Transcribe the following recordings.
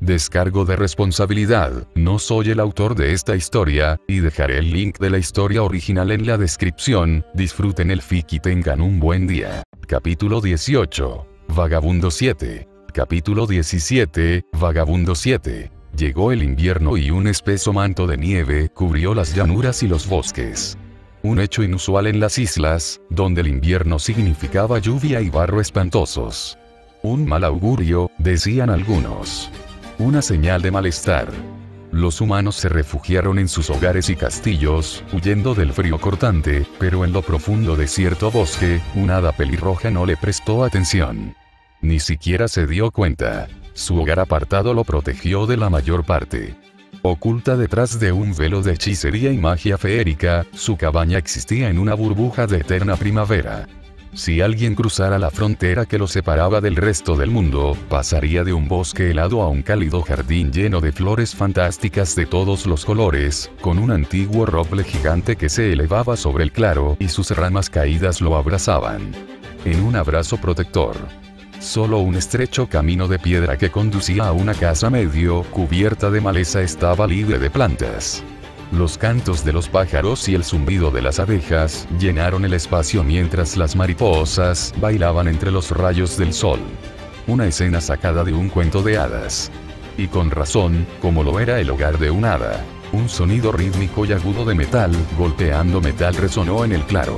Descargo de responsabilidad, no soy el autor de esta historia, y dejaré el link de la historia original en la descripción. Disfruten el fic y tengan un buen día. Capítulo 18. Vagabundo 7. Capítulo 17. Vagabundo 7. Llegó el invierno y un espeso manto de nieve cubrió las llanuras y los bosques. Un hecho inusual en las islas, donde el invierno significaba lluvia y barro espantosos. Un mal augurio, decían algunos. Una señal de malestar. Los humanos se refugiaron en sus hogares y castillos, huyendo del frío cortante, pero en lo profundo de cierto bosque, una hada pelirroja no le prestó atención. Ni siquiera se dio cuenta. Su hogar apartado lo protegió de la mayor parte. Oculta detrás de un velo de hechicería y magia feérica, su cabaña existía en una burbuja de eterna primavera. Si alguien cruzara la frontera que lo separaba del resto del mundo, pasaría de un bosque helado a un cálido jardín lleno de flores fantásticas de todos los colores, con un antiguo roble gigante que se elevaba sobre el claro y sus ramas caídas lo abrazaban. En un abrazo protector. Solo un estrecho camino de piedra que conducía a una casa medio cubierta de maleza estaba libre de plantas. Los cantos de los pájaros y el zumbido de las abejas llenaron el espacio mientras las mariposas bailaban entre los rayos del sol. Una escena sacada de un cuento de hadas. Y con razón, como lo era el hogar de un hada. Un sonido rítmico y agudo de metal golpeando metal resonó en el claro.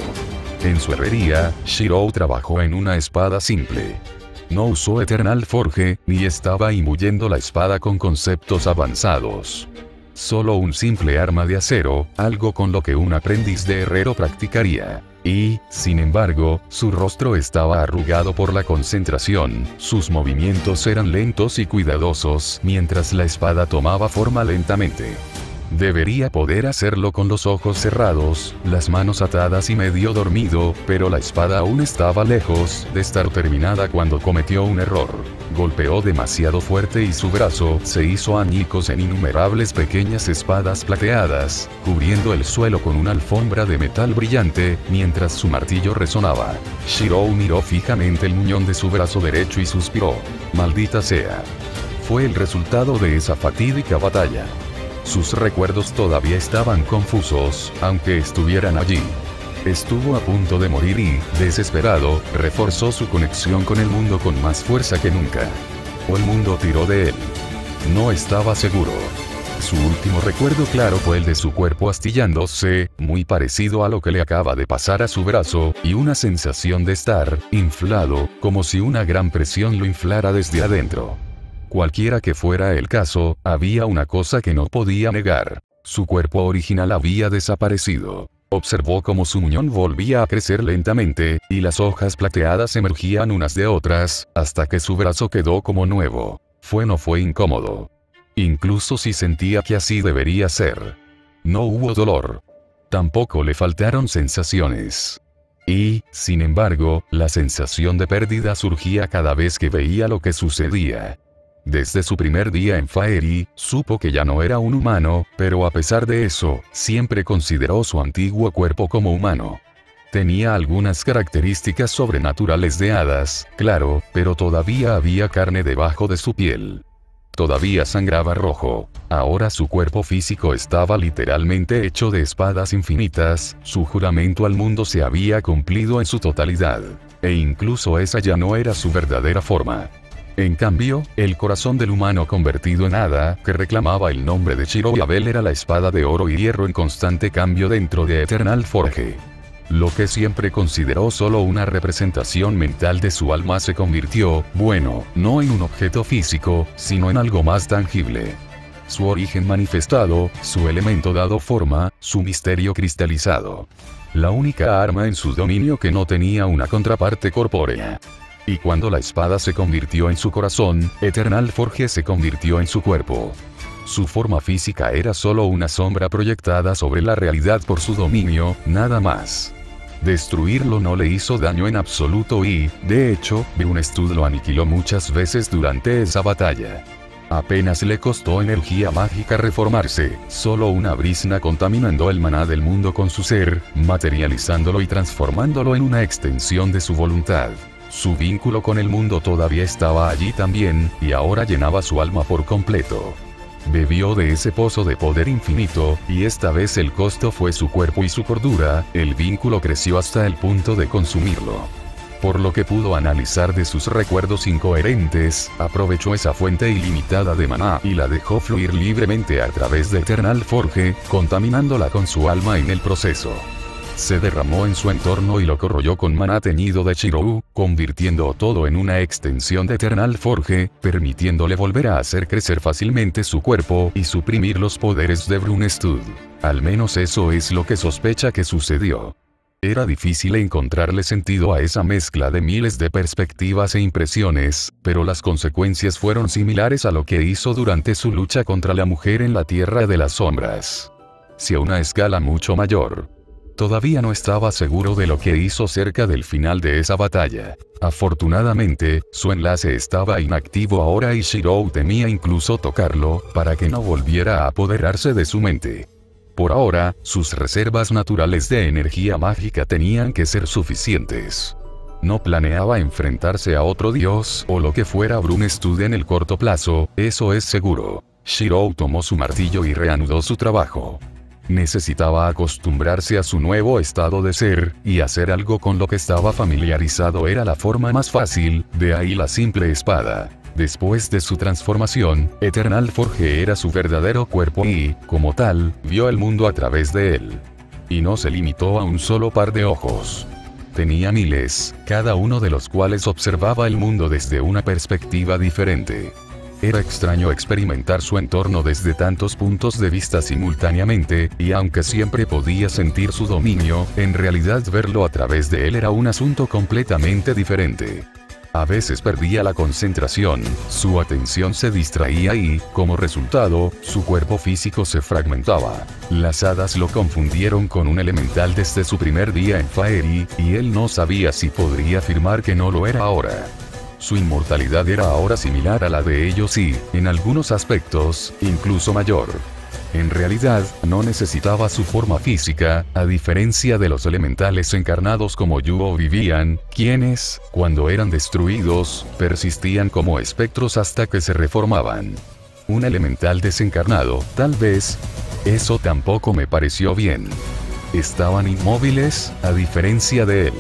En su herrería, Shirou trabajó en una espada simple. No usó Eternal Forge, ni estaba imbuyendo la espada con conceptos avanzados. Solo un simple arma de acero, algo con lo que un aprendiz de herrero practicaría. Y, sin embargo, su rostro estaba arrugado por la concentración, sus movimientos eran lentos y cuidadosos, mientras la espada tomaba forma lentamente. Debería poder hacerlo con los ojos cerrados, las manos atadas y medio dormido, pero la espada aún estaba lejos de estar terminada cuando cometió un error. Golpeó demasiado fuerte y su brazo se hizo añicos en innumerables pequeñas espadas plateadas, cubriendo el suelo con una alfombra de metal brillante, mientras su martillo resonaba. Shirou miró fijamente el muñón de su brazo derecho y suspiró. Maldita sea. Fue el resultado de esa fatídica batalla. Sus recuerdos todavía estaban confusos, aunque estuvieran allí. Estuvo a punto de morir y, desesperado, reforzó su conexión con el mundo con más fuerza que nunca. O el mundo tiró de él. No estaba seguro. Su último recuerdo claro fue el de su cuerpo astillándose, muy parecido a lo que le acaba de pasar a su brazo, y una sensación de estar inflado, como si una gran presión lo inflara desde adentro. Cualquiera que fuera el caso, había una cosa que no podía negar. Su cuerpo original había desaparecido. Observó cómo su muñón volvía a crecer lentamente, y las hojas plateadas emergían unas de otras, hasta que su brazo quedó como nuevo. No fue incómodo. Incluso si sentía que así debería ser. No hubo dolor. Tampoco le faltaron sensaciones. Y, sin embargo, la sensación de pérdida surgía cada vez que veía lo que sucedía. Desde su primer día en Faerie, supo que ya no era un humano, pero a pesar de eso, siempre consideró su antiguo cuerpo como humano. Tenía algunas características sobrenaturales de hadas, claro, pero todavía había carne debajo de su piel. Todavía sangraba rojo. Ahora su cuerpo físico estaba literalmente hecho de espadas infinitas, su juramento al mundo se había cumplido en su totalidad. E incluso esa ya no era su verdadera forma. En cambio, el corazón del humano convertido en hada, que reclamaba el nombre de Shirou Abel, era la espada de oro y hierro en constante cambio dentro de Eternal Forge. Lo que siempre consideró solo una representación mental de su alma se convirtió, bueno, no en un objeto físico, sino en algo más tangible. Su origen manifestado, su elemento dado forma, su misterio cristalizado. La única arma en su dominio que no tenía una contraparte corpórea. Y cuando la espada se convirtió en su corazón, Eternal Forge se convirtió en su cuerpo. Su forma física era solo una sombra proyectada sobre la realidad por su dominio, nada más. Destruirlo no le hizo daño en absoluto y, de hecho, Brunestad lo aniquiló muchas veces durante esa batalla. Apenas le costó energía mágica reformarse, solo una brisna contaminando el maná del mundo con su ser, materializándolo y transformándolo en una extensión de su voluntad. Su vínculo con el mundo todavía estaba allí también, y ahora llenaba su alma por completo. Bebió de ese pozo de poder infinito, y esta vez el costo fue su cuerpo y su cordura. El vínculo creció hasta el punto de consumirlo. Por lo que pudo analizar de sus recuerdos incoherentes, aprovechó esa fuente ilimitada de maná y la dejó fluir libremente a través de Eternal Forge, contaminándola con su alma en el proceso. Se derramó en su entorno y lo corroyó con maná teñido de Shirou, convirtiendo todo en una extensión de Eternal Forge, permitiéndole volver a hacer crecer fácilmente su cuerpo y suprimir los poderes de Brunestud. Al menos eso es lo que sospecha que sucedió. Era difícil encontrarle sentido a esa mezcla de miles de perspectivas e impresiones, pero las consecuencias fueron similares a lo que hizo durante su lucha contra la mujer en la Tierra de las Sombras. Si a una escala mucho mayor. Todavía no estaba seguro de lo que hizo cerca del final de esa batalla. Afortunadamente, su enlace estaba inactivo ahora y Shirou temía incluso tocarlo, para que no volviera a apoderarse de su mente. Por ahora, sus reservas naturales de energía mágica tenían que ser suficientes. No planeaba enfrentarse a otro dios o lo que fuera Brunestud en el corto plazo, eso es seguro. Shirou tomó su martillo y reanudó su trabajo. Necesitaba acostumbrarse a su nuevo estado de ser, y hacer algo con lo que estaba familiarizado era la forma más fácil, de ahí la simple espada. Después de su transformación, Eternal Forge era su verdadero cuerpo y, como tal, vio el mundo a través de él. Y no se limitó a un solo par de ojos. Tenía miles, cada uno de los cuales observaba el mundo desde una perspectiva diferente. Era extraño experimentar su entorno desde tantos puntos de vista simultáneamente, y aunque siempre podía sentir su dominio, en realidad verlo a través de él era un asunto completamente diferente. A veces perdía la concentración, su atención se distraía y, como resultado, su cuerpo físico se fragmentaba. Las hadas lo confundieron con un elemental desde su primer día en Faerie, y él no sabía si podría afirmar que no lo era ahora. Su inmortalidad era ahora similar a la de ellos y, en algunos aspectos, incluso mayor. En realidad, no necesitaba su forma física, a diferencia de los elementales encarnados como Yu o Vivian, quienes, cuando eran destruidos, persistían como espectros hasta que se reformaban. Un elemental desencarnado, tal vez. Eso tampoco me pareció bien. Estaban inmóviles, a diferencia de él.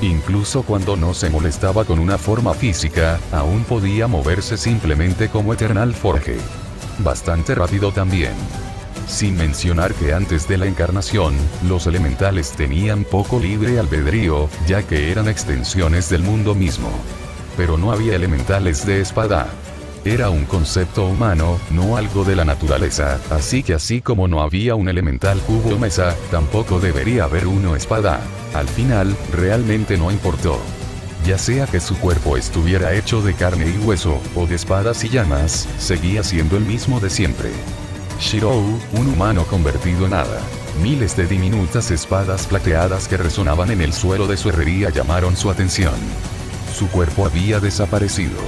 Incluso cuando no se molestaba con una forma física, aún podía moverse simplemente como Eternal Forge. Bastante rápido también. Sin mencionar que antes de la encarnación, los elementales tenían poco libre albedrío, ya que eran extensiones del mundo mismo. Pero no había elementales de espada. Era un concepto humano, no algo de la naturaleza, así que así como no había un elemental cubo o mesa, tampoco debería haber uno espada. Al final, realmente no importó. Ya sea que su cuerpo estuviera hecho de carne y hueso, o de espadas y llamas, seguía siendo el mismo de siempre. Shirou, un humano convertido en hada. Miles de diminutas espadas plateadas que resonaban en el suelo de su herrería llamaron su atención. Su cuerpo había desaparecido.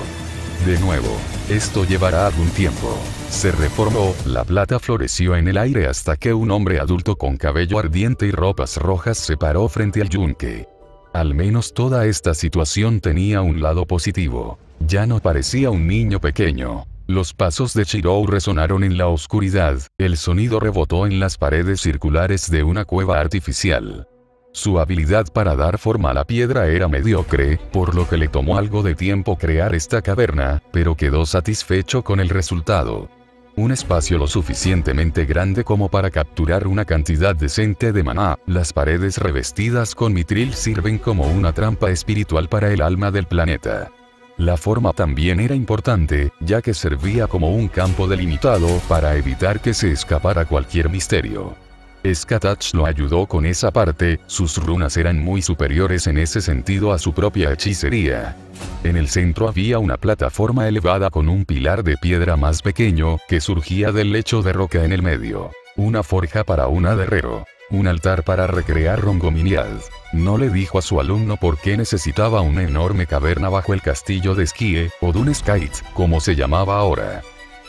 De nuevo, esto llevará algún tiempo. Se reformó, la plata floreció en el aire hasta que un hombre adulto con cabello ardiente y ropas rojas se paró frente al yunque. Al menos toda esta situación tenía un lado positivo. Ya no parecía un niño pequeño. Los pasos de Shirou resonaron en la oscuridad, el sonido rebotó en las paredes circulares de una cueva artificial. Su habilidad para dar forma a la piedra era mediocre, por lo que le tomó algo de tiempo crear esta caverna, pero quedó satisfecho con el resultado. Un espacio lo suficientemente grande como para capturar una cantidad decente de maná. Las paredes revestidas con mitril sirven como una trampa espiritual para el alma del planeta. La forma también era importante, ya que servía como un campo delimitado para evitar que se escapara cualquier misterio. Skatach lo ayudó con esa parte, sus runas eran muy superiores en ese sentido a su propia hechicería. En el centro había una plataforma elevada con un pilar de piedra más pequeño, que surgía del lecho de roca en el medio. Una forja para un herrero. Un altar para recrear Rongominiad. No le dijo a su alumno por qué necesitaba una enorme caverna bajo el castillo de Skie, o Duneskite, como se llamaba ahora.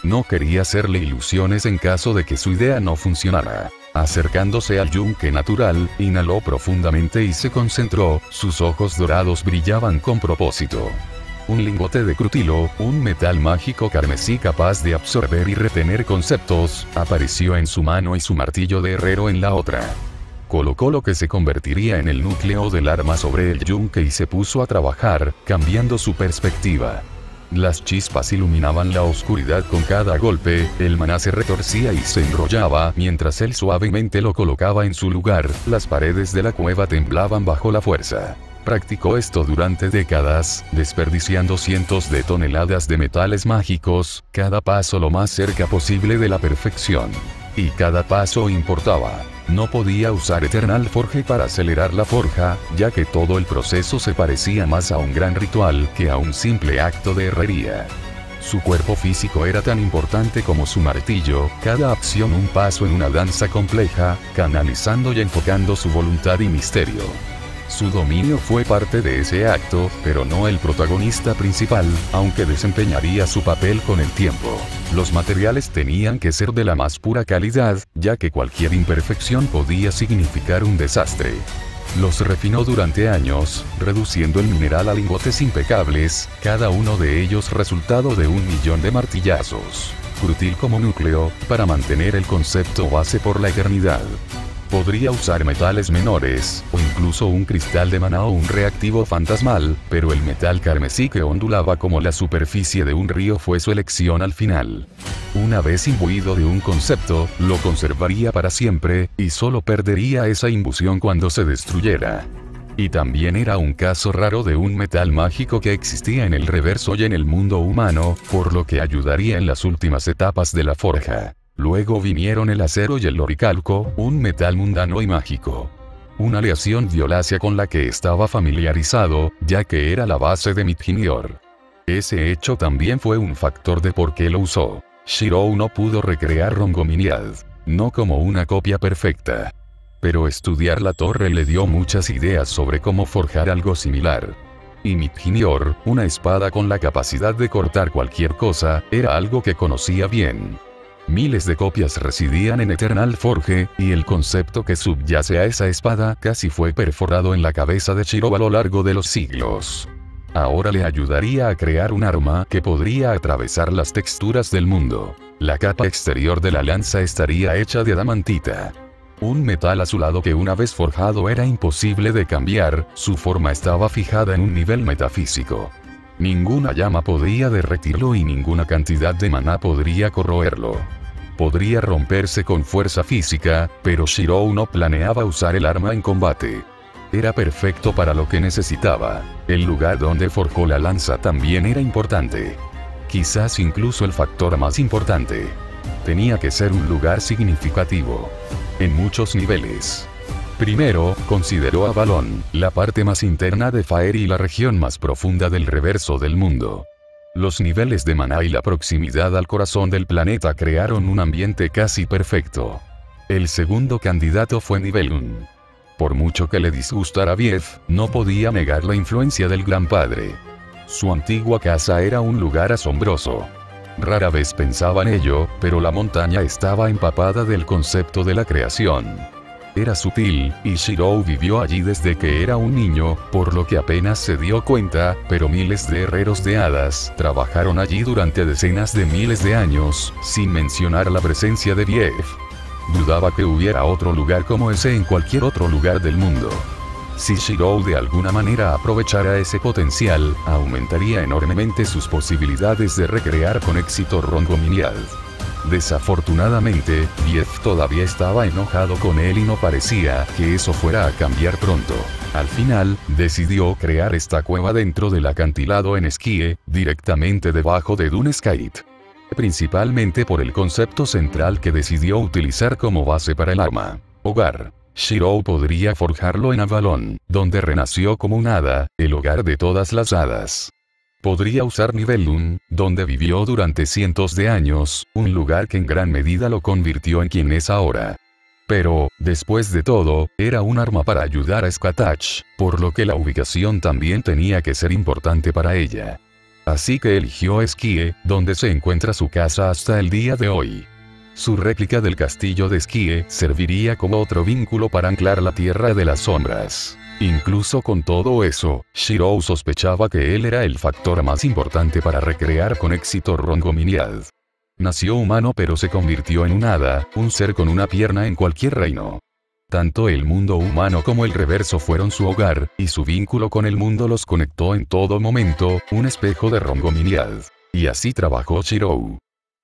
No quería hacerle ilusiones en caso de que su idea no funcionara. Acercándose al yunque natural, inhaló profundamente y se concentró, sus ojos dorados brillaban con propósito. Un lingote de crutilo, un metal mágico carmesí capaz de absorber y retener conceptos, apareció en su mano y su martillo de herrero en la otra. Colocó lo que se convertiría en el núcleo del arma sobre el yunque y se puso a trabajar, cambiando su perspectiva. Las chispas iluminaban la oscuridad con cada golpe, el maná se retorcía y se enrollaba mientras él suavemente lo colocaba en su lugar, las paredes de la cueva temblaban bajo la fuerza. Practicó esto durante décadas, desperdiciando cientos de toneladas de metales mágicos, cada paso lo más cerca posible de la perfección. Y cada paso importaba. No podía usar Eternal Forge para acelerar la forja, ya que todo el proceso se parecía más a un gran ritual que a un simple acto de herrería. Su cuerpo físico era tan importante como su martillo, cada acción un paso en una danza compleja, canalizando y enfocando su voluntad y misterio. Su dominio fue parte de ese acto, pero no el protagonista principal, aunque desempeñaría su papel con el tiempo. Los materiales tenían que ser de la más pura calidad, ya que cualquier imperfección podía significar un desastre. Los refinó durante años, reduciendo el mineral a lingotes impecables, cada uno de ellos resultado de 1.000.000 de martillazos. Crutil como núcleo, para mantener el concepto base por la eternidad. Podría usar metales menores, o incluso un cristal de maná o un reactivo fantasmal, pero el metal carmesí que ondulaba como la superficie de un río fue su elección al final. Una vez imbuido de un concepto, lo conservaría para siempre, y solo perdería esa imbusión cuando se destruyera. Y también era un caso raro de un metal mágico que existía en el reverso y en el mundo humano, por lo que ayudaría en las últimas etapas de la forja. Luego vinieron el acero y el oricalco, un metal mundano y mágico. Una aleación violácea con la que estaba familiarizado, ya que era la base de Midginior. Ese hecho también fue un factor de por qué lo usó. Shirou no pudo recrear Rongominiad, no como una copia perfecta. Pero estudiar la torre le dio muchas ideas sobre cómo forjar algo similar. Y Midginior, una espada con la capacidad de cortar cualquier cosa, era algo que conocía bien. Miles de copias residían en Eternal Forge, y el concepto que subyace a esa espada casi fue perforado en la cabeza de Shirou a lo largo de los siglos. Ahora le ayudaría a crear un arma que podría atravesar las texturas del mundo. La capa exterior de la lanza estaría hecha de adamantita. Un metal azulado que una vez forjado era imposible de cambiar, su forma estaba fijada en un nivel metafísico. Ninguna llama podría derretirlo y ninguna cantidad de maná podría corroerlo. Podría romperse con fuerza física, pero Shirou no planeaba usar el arma en combate. Era perfecto para lo que necesitaba. El lugar donde forjó la lanza también era importante. Quizás incluso el factor más importante. Tenía que ser un lugar significativo. En muchos niveles. Primero, consideró Avalon, la parte más interna de Faerie y la región más profunda del reverso del mundo. Los niveles de maná y la proximidad al corazón del planeta crearon un ambiente casi perfecto. El segundo candidato fue Nibelung. Por mucho que le disgustara Bief, no podía negar la influencia del Gran Padre. Su antigua casa era un lugar asombroso. Rara vez pensaba en ello, pero la montaña estaba empapada del concepto de la creación. Era sutil, y Shirou vivió allí desde que era un niño, por lo que apenas se dio cuenta, pero miles de herreros de hadas trabajaron allí durante decenas de miles de años, sin mencionar la presencia de Bief. Dudaba que hubiera otro lugar como ese en cualquier otro lugar del mundo. Si Shirou de alguna manera aprovechara ese potencial, aumentaría enormemente sus posibilidades de recrear con éxito Rongominiad. Desafortunadamente, Bief todavía estaba enojado con él y no parecía que eso fuera a cambiar pronto. Al final, decidió crear esta cueva dentro del acantilado en Esquie, directamente debajo de Duneskite. Principalmente por el concepto central que decidió utilizar como base para el arma. Hogar. Shirou podría forjarlo en Avalon, donde renació como un hada, el hogar de todas las hadas. Podría usar Nibelung, donde vivió durante cientos de años, un lugar que en gran medida lo convirtió en quien es ahora. Pero, después de todo, era un arma para ayudar a Skatach, por lo que la ubicación también tenía que ser importante para ella. Así que eligió Esquie, donde se encuentra su casa hasta el día de hoy. Su réplica del castillo de Esquie serviría como otro vínculo para anclar la Tierra de las Sombras. Incluso con todo eso, Shirou sospechaba que él era el factor más importante para recrear con éxito Rongominiad. Nació humano pero se convirtió en un hada, un ser con una pierna en cualquier reino. Tanto el mundo humano como el reverso fueron su hogar, y su vínculo con el mundo los conectó en todo momento, un espejo de Rongominiad. Y así trabajó Shirou.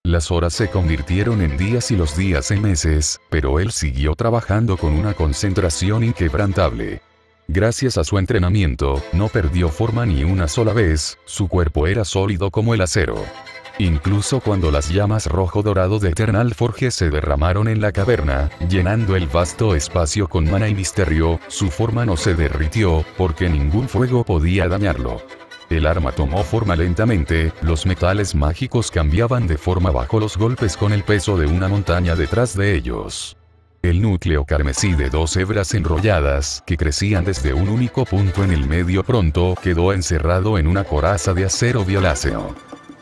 Las horas se convirtieron en días y los días en meses, pero él siguió trabajando con una concentración inquebrantable. Gracias a su entrenamiento, no perdió forma ni una sola vez, su cuerpo era sólido como el acero. Incluso cuando las llamas rojo-dorado de Eternal Forge se derramaron en la caverna, llenando el vasto espacio con mana y misterio, su forma no se derritió, porque ningún fuego podía dañarlo. El arma tomó forma lentamente, los metales mágicos cambiaban de forma bajo los golpes con el peso de una montaña detrás de ellos. El núcleo carmesí de 2 hebras enrolladas, que crecían desde un único punto en el medio pronto, quedó encerrado en una coraza de acero violáceo.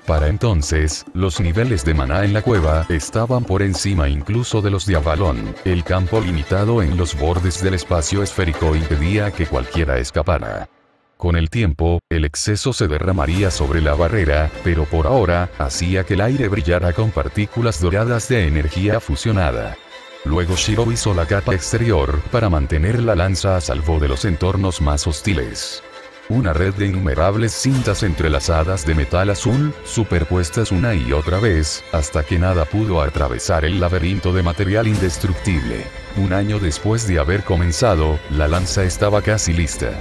Para entonces, los niveles de maná en la cueva estaban por encima incluso de los de Avalon. El campo limitado en los bordes del espacio esférico impedía que cualquiera escapara. Con el tiempo, el exceso se derramaría sobre la barrera, pero por ahora, hacía que el aire brillara con partículas doradas de energía fusionada. Luego Shirou hizo la capa exterior para mantener la lanza a salvo de los entornos más hostiles. Una red de innumerables cintas entrelazadas de metal azul, superpuestas una y otra vez, hasta que nada pudo atravesar el laberinto de material indestructible. Un año después de haber comenzado, la lanza estaba casi lista.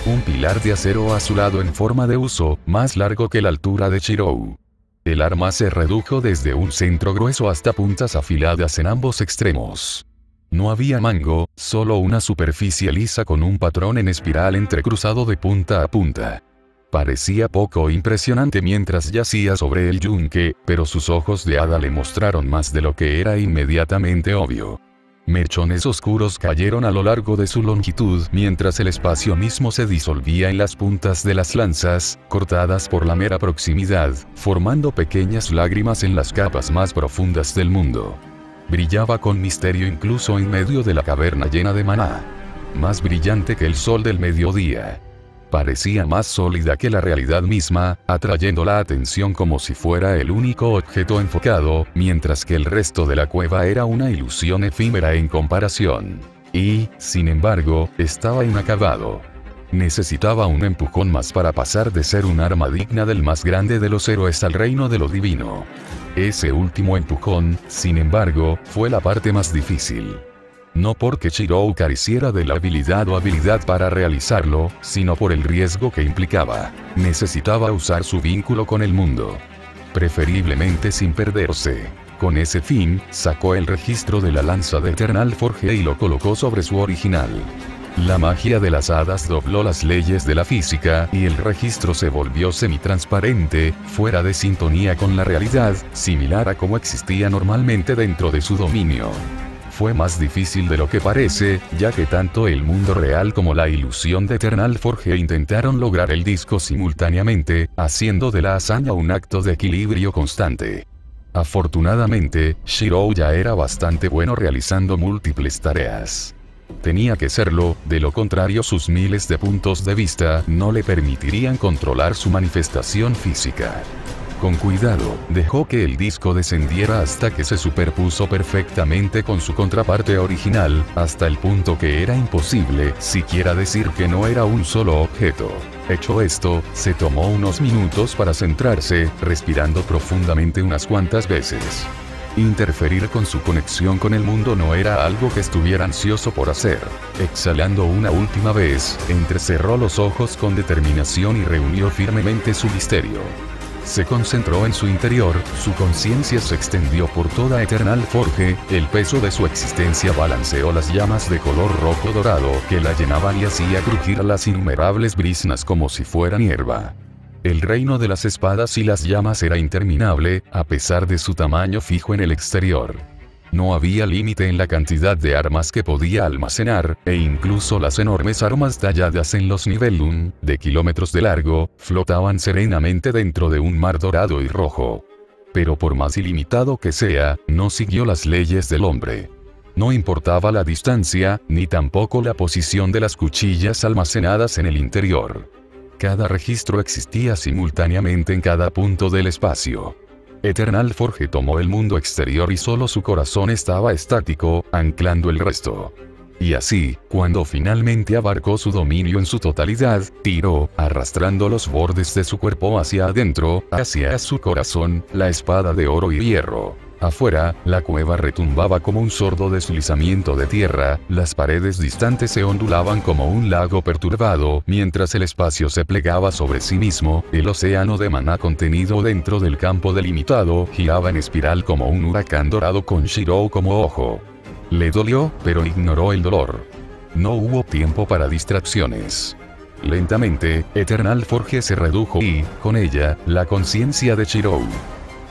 Un pilar de acero azulado en forma de uso, más largo que la altura de Shirou. El arma se redujo desde un centro grueso hasta puntas afiladas en ambos extremos. No había mango, solo una superficie lisa con un patrón en espiral entrecruzado de punta a punta. Parecía poco impresionante mientras yacía sobre el yunque, pero sus ojos de hada le mostraron más de lo que era inmediatamente obvio. Mechones oscuros cayeron a lo largo de su longitud mientras el espacio mismo se disolvía en las puntas de las lanzas, cortadas por la mera proximidad, formando pequeñas lágrimas en las capas más profundas del mundo. Brillaba con misterio incluso en medio de la caverna llena de maná. Más brillante que el sol del mediodía. Parecía más sólida que la realidad misma, atrayendo la atención como si fuera el único objeto enfocado, mientras que el resto de la cueva era una ilusión efímera en comparación. Y, sin embargo, estaba inacabado. Necesitaba un empujón más para pasar de ser un arma digna del más grande de los héroes al reino de lo divino. Ese último empujón, sin embargo, fue la parte más difícil. No porque Shirou careciera de la habilidad o habilidad para realizarlo, sino por el riesgo que implicaba. Necesitaba usar su vínculo con el mundo. Preferiblemente sin perderse. Con ese fin, sacó el registro de la lanza de Eternal Forge y lo colocó sobre su original. La magia de las hadas dobló las leyes de la física y el registro se volvió semitransparente, fuera de sintonía con la realidad, similar a como existía normalmente dentro de su dominio. Fue más difícil de lo que parece, ya que tanto el mundo real como la ilusión de Eternal Forge intentaron lograr el disco simultáneamente, haciendo de la hazaña un acto de equilibrio constante. Afortunadamente, Shirou ya era bastante bueno realizando múltiples tareas. Tenía que serlo, de lo contrario sus miles de puntos de vista no le permitirían controlar su manifestación física. Con cuidado, dejó que el disco descendiera hasta que se superpuso perfectamente con su contraparte original, hasta el punto que era imposible siquiera decir que no era un solo objeto. Hecho esto, se tomó unos minutos para centrarse, respirando profundamente unas cuantas veces. Interferir con su conexión con el mundo no era algo que estuviera ansioso por hacer. Exhalando una última vez, entrecerró los ojos con determinación y reunió firmemente su misterio. Se concentró en su interior, su conciencia se extendió por toda Eternal Forge, el peso de su existencia balanceó las llamas de color rojo dorado que la llenaban y hacía crujir las innumerables brisnas como si fueran hierba. El reino de las espadas y las llamas era interminable, a pesar de su tamaño fijo en el exterior. No había límite en la cantidad de armas que podía almacenar, e incluso las enormes armas talladas en los Nibelung, de kilómetros de largo, flotaban serenamente dentro de un mar dorado y rojo. Pero por más ilimitado que sea, no siguió las leyes del hombre. No importaba la distancia, ni tampoco la posición de las cuchillas almacenadas en el interior. Cada registro existía simultáneamente en cada punto del espacio. Eternal Forge tomó el mundo exterior y solo su corazón estaba estático, anclando el resto. Y así, cuando finalmente abarcó su dominio en su totalidad, tiró, arrastrando los bordes de su cuerpo hacia adentro, hacia su corazón, la espada de oro y hierro. Afuera, la cueva retumbaba como un sordo deslizamiento de tierra, las paredes distantes se ondulaban como un lago perturbado, mientras el espacio se plegaba sobre sí mismo, el océano de maná contenido dentro del campo delimitado, giraba en espiral como un huracán dorado con Shirou como ojo. Le dolió, pero ignoró el dolor. No hubo tiempo para distracciones. Lentamente, Eternal Forge se redujo y, con ella, la conciencia de Shirou.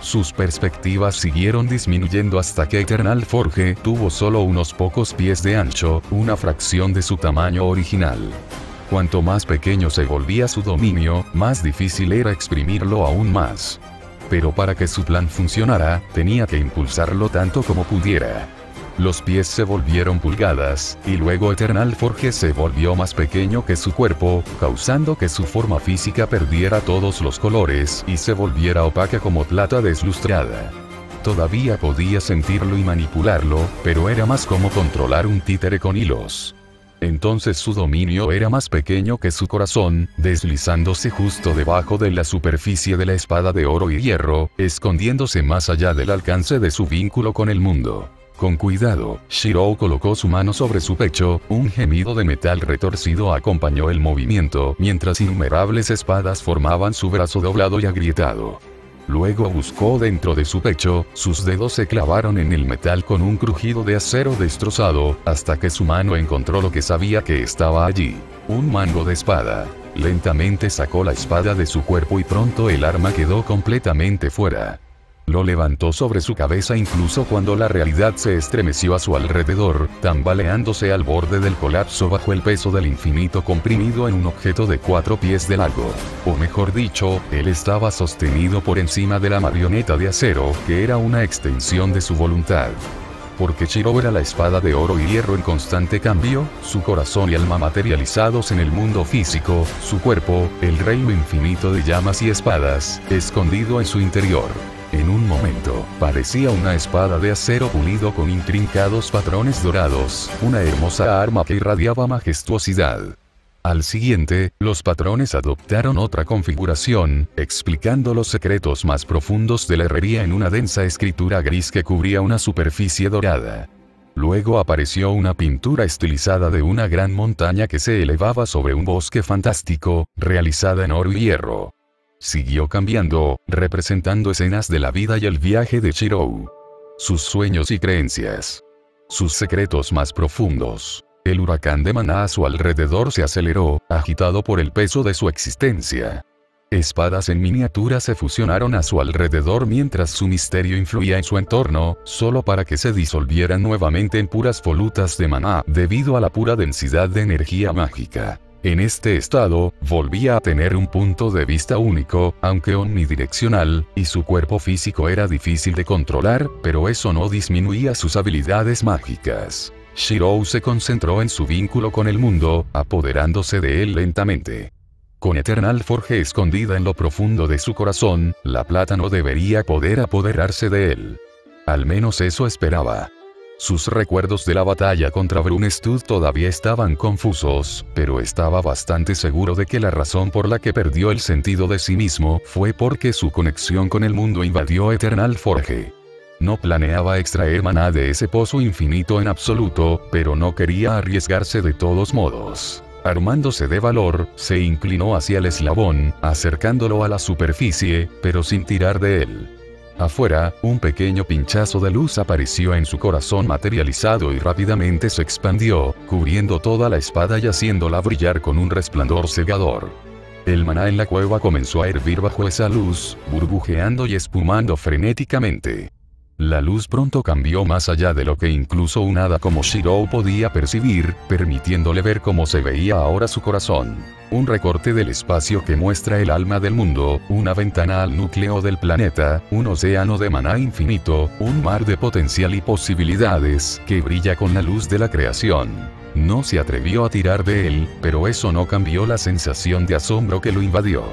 Sus perspectivas siguieron disminuyendo hasta que Eternal Forge tuvo solo unos pocos pies de ancho, una fracción de su tamaño original. Cuanto más pequeño se volvía su dominio, más difícil era exprimirlo aún más. Pero para que su plan funcionara, tenía que impulsarlo tanto como pudiera. Los pies se volvieron pulgadas, y luego Eternal Forge se volvió más pequeño que su cuerpo, causando que su forma física perdiera todos los colores y se volviera opaca como plata deslustrada. Todavía podía sentirlo y manipularlo, pero era más como controlar un títere con hilos. Entonces su dominio era más pequeño que su corazón, deslizándose justo debajo de la superficie de la espada de oro y hierro, escondiéndose más allá del alcance de su vínculo con el mundo. Con cuidado, Shirou colocó su mano sobre su pecho, un gemido de metal retorcido acompañó el movimiento, mientras innumerables espadas formaban su brazo doblado y agrietado. Luego buscó dentro de su pecho, sus dedos se clavaron en el metal con un crujido de acero destrozado, hasta que su mano encontró lo que sabía que estaba allí: un mango de espada. Lentamente sacó la espada de su cuerpo y pronto el arma quedó completamente fuera. Lo levantó sobre su cabeza incluso cuando la realidad se estremeció a su alrededor, tambaleándose al borde del colapso bajo el peso del infinito comprimido en un objeto de 4 pies de largo. O mejor dicho, él estaba sostenido por encima de la marioneta de acero, que era una extensión de su voluntad. Porque Shirou era la espada de oro y hierro en constante cambio, su corazón y alma materializados en el mundo físico, su cuerpo, el reino infinito de llamas y espadas, escondido en su interior. En un momento, parecía una espada de acero pulido con intrincados patrones dorados, una hermosa arma que irradiaba majestuosidad. Al siguiente, los patrones adoptaron otra configuración, explicando los secretos más profundos de la herrería en una densa escritura gris que cubría una superficie dorada. Luego apareció una pintura estilizada de una gran montaña que se elevaba sobre un bosque fantástico, realizada en oro y hierro. Siguió cambiando, representando escenas de la vida y el viaje de Shirou. Sus sueños y creencias. Sus secretos más profundos. El huracán de maná a su alrededor se aceleró, agitado por el peso de su existencia. Espadas en miniatura se fusionaron a su alrededor mientras su misterio influía en su entorno, solo para que se disolvieran nuevamente en puras volutas de maná, debido a la pura densidad de energía mágica. En este estado, volvía a tener un punto de vista único, aunque omnidireccional, y su cuerpo físico era difícil de controlar, pero eso no disminuía sus habilidades mágicas. Shirou se concentró en su vínculo con el mundo, apoderándose de él lentamente. Con Eternal Forge escondida en lo profundo de su corazón, la plata no debería poder apoderarse de él. Al menos eso esperaba. Sus recuerdos de la batalla contra Brunstud todavía estaban confusos, pero estaba bastante seguro de que la razón por la que perdió el sentido de sí mismo fue porque su conexión con el mundo invadió Eternal Forge. No planeaba extraer maná de ese pozo infinito en absoluto, pero no quería arriesgarse de todos modos. Armándose de valor, se inclinó hacia el eslabón, acercándolo a la superficie, pero sin tirar de él. Afuera, un pequeño pinchazo de luz apareció en su corazón materializado y rápidamente se expandió, cubriendo toda la espada y haciéndola brillar con un resplandor cegador. El maná en la cueva comenzó a hervir bajo esa luz, burbujeando y espumando frenéticamente. La luz pronto cambió más allá de lo que incluso un hada como Shirou podía percibir, permitiéndole ver cómo se veía ahora su corazón. Un recorte del espacio que muestra el alma del mundo, una ventana al núcleo del planeta, un océano de maná infinito, un mar de potencial y posibilidades, que brilla con la luz de la creación. No se atrevió a tirar de él, pero eso no cambió la sensación de asombro que lo invadió.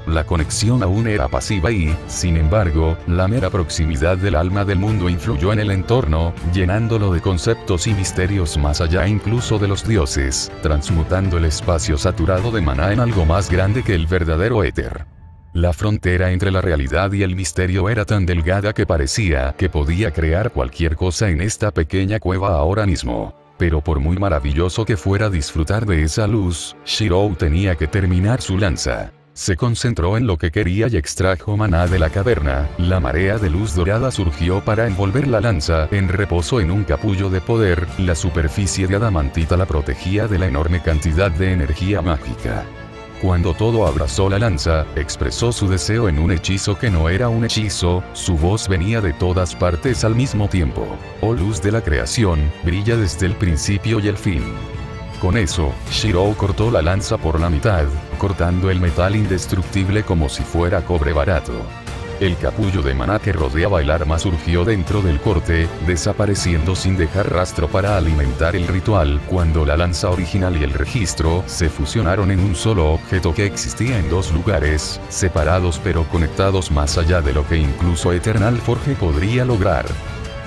La conexión aún era pasiva y, sin embargo, la mera proximidad del alma del mundo influyó en el entorno, llenándolo de conceptos y misterios más allá incluso de los dioses, transmutando el espacio saturado de maná en algo más grande que el verdadero éter. La frontera entre la realidad y el misterio era tan delgada que parecía que podía crear cualquier cosa en esta pequeña cueva ahora mismo. Pero por muy maravilloso que fuera disfrutar de esa luz, Shirou tenía que terminar su lanza. Se concentró en lo que quería y extrajo maná de la caverna. La marea de luz dorada surgió para envolver la lanza en reposo en un capullo de poder. La superficie de adamantita la protegía de la enorme cantidad de energía mágica. Cuando todo abrazó la lanza, expresó su deseo en un hechizo que no era un hechizo, su voz venía de todas partes al mismo tiempo. Oh luz de la creación, brilla desde el principio y el fin. Con eso, Shirou cortó la lanza por la mitad, cortando el metal indestructible como si fuera cobre barato. El capullo de maná que rodeaba el arma surgió dentro del corte, desapareciendo sin dejar rastro para alimentar el ritual. Cuando la lanza original y el registro se fusionaron en un solo objeto que existía en dos lugares, separados pero conectados más allá de lo que incluso Eternal Forge podría lograr.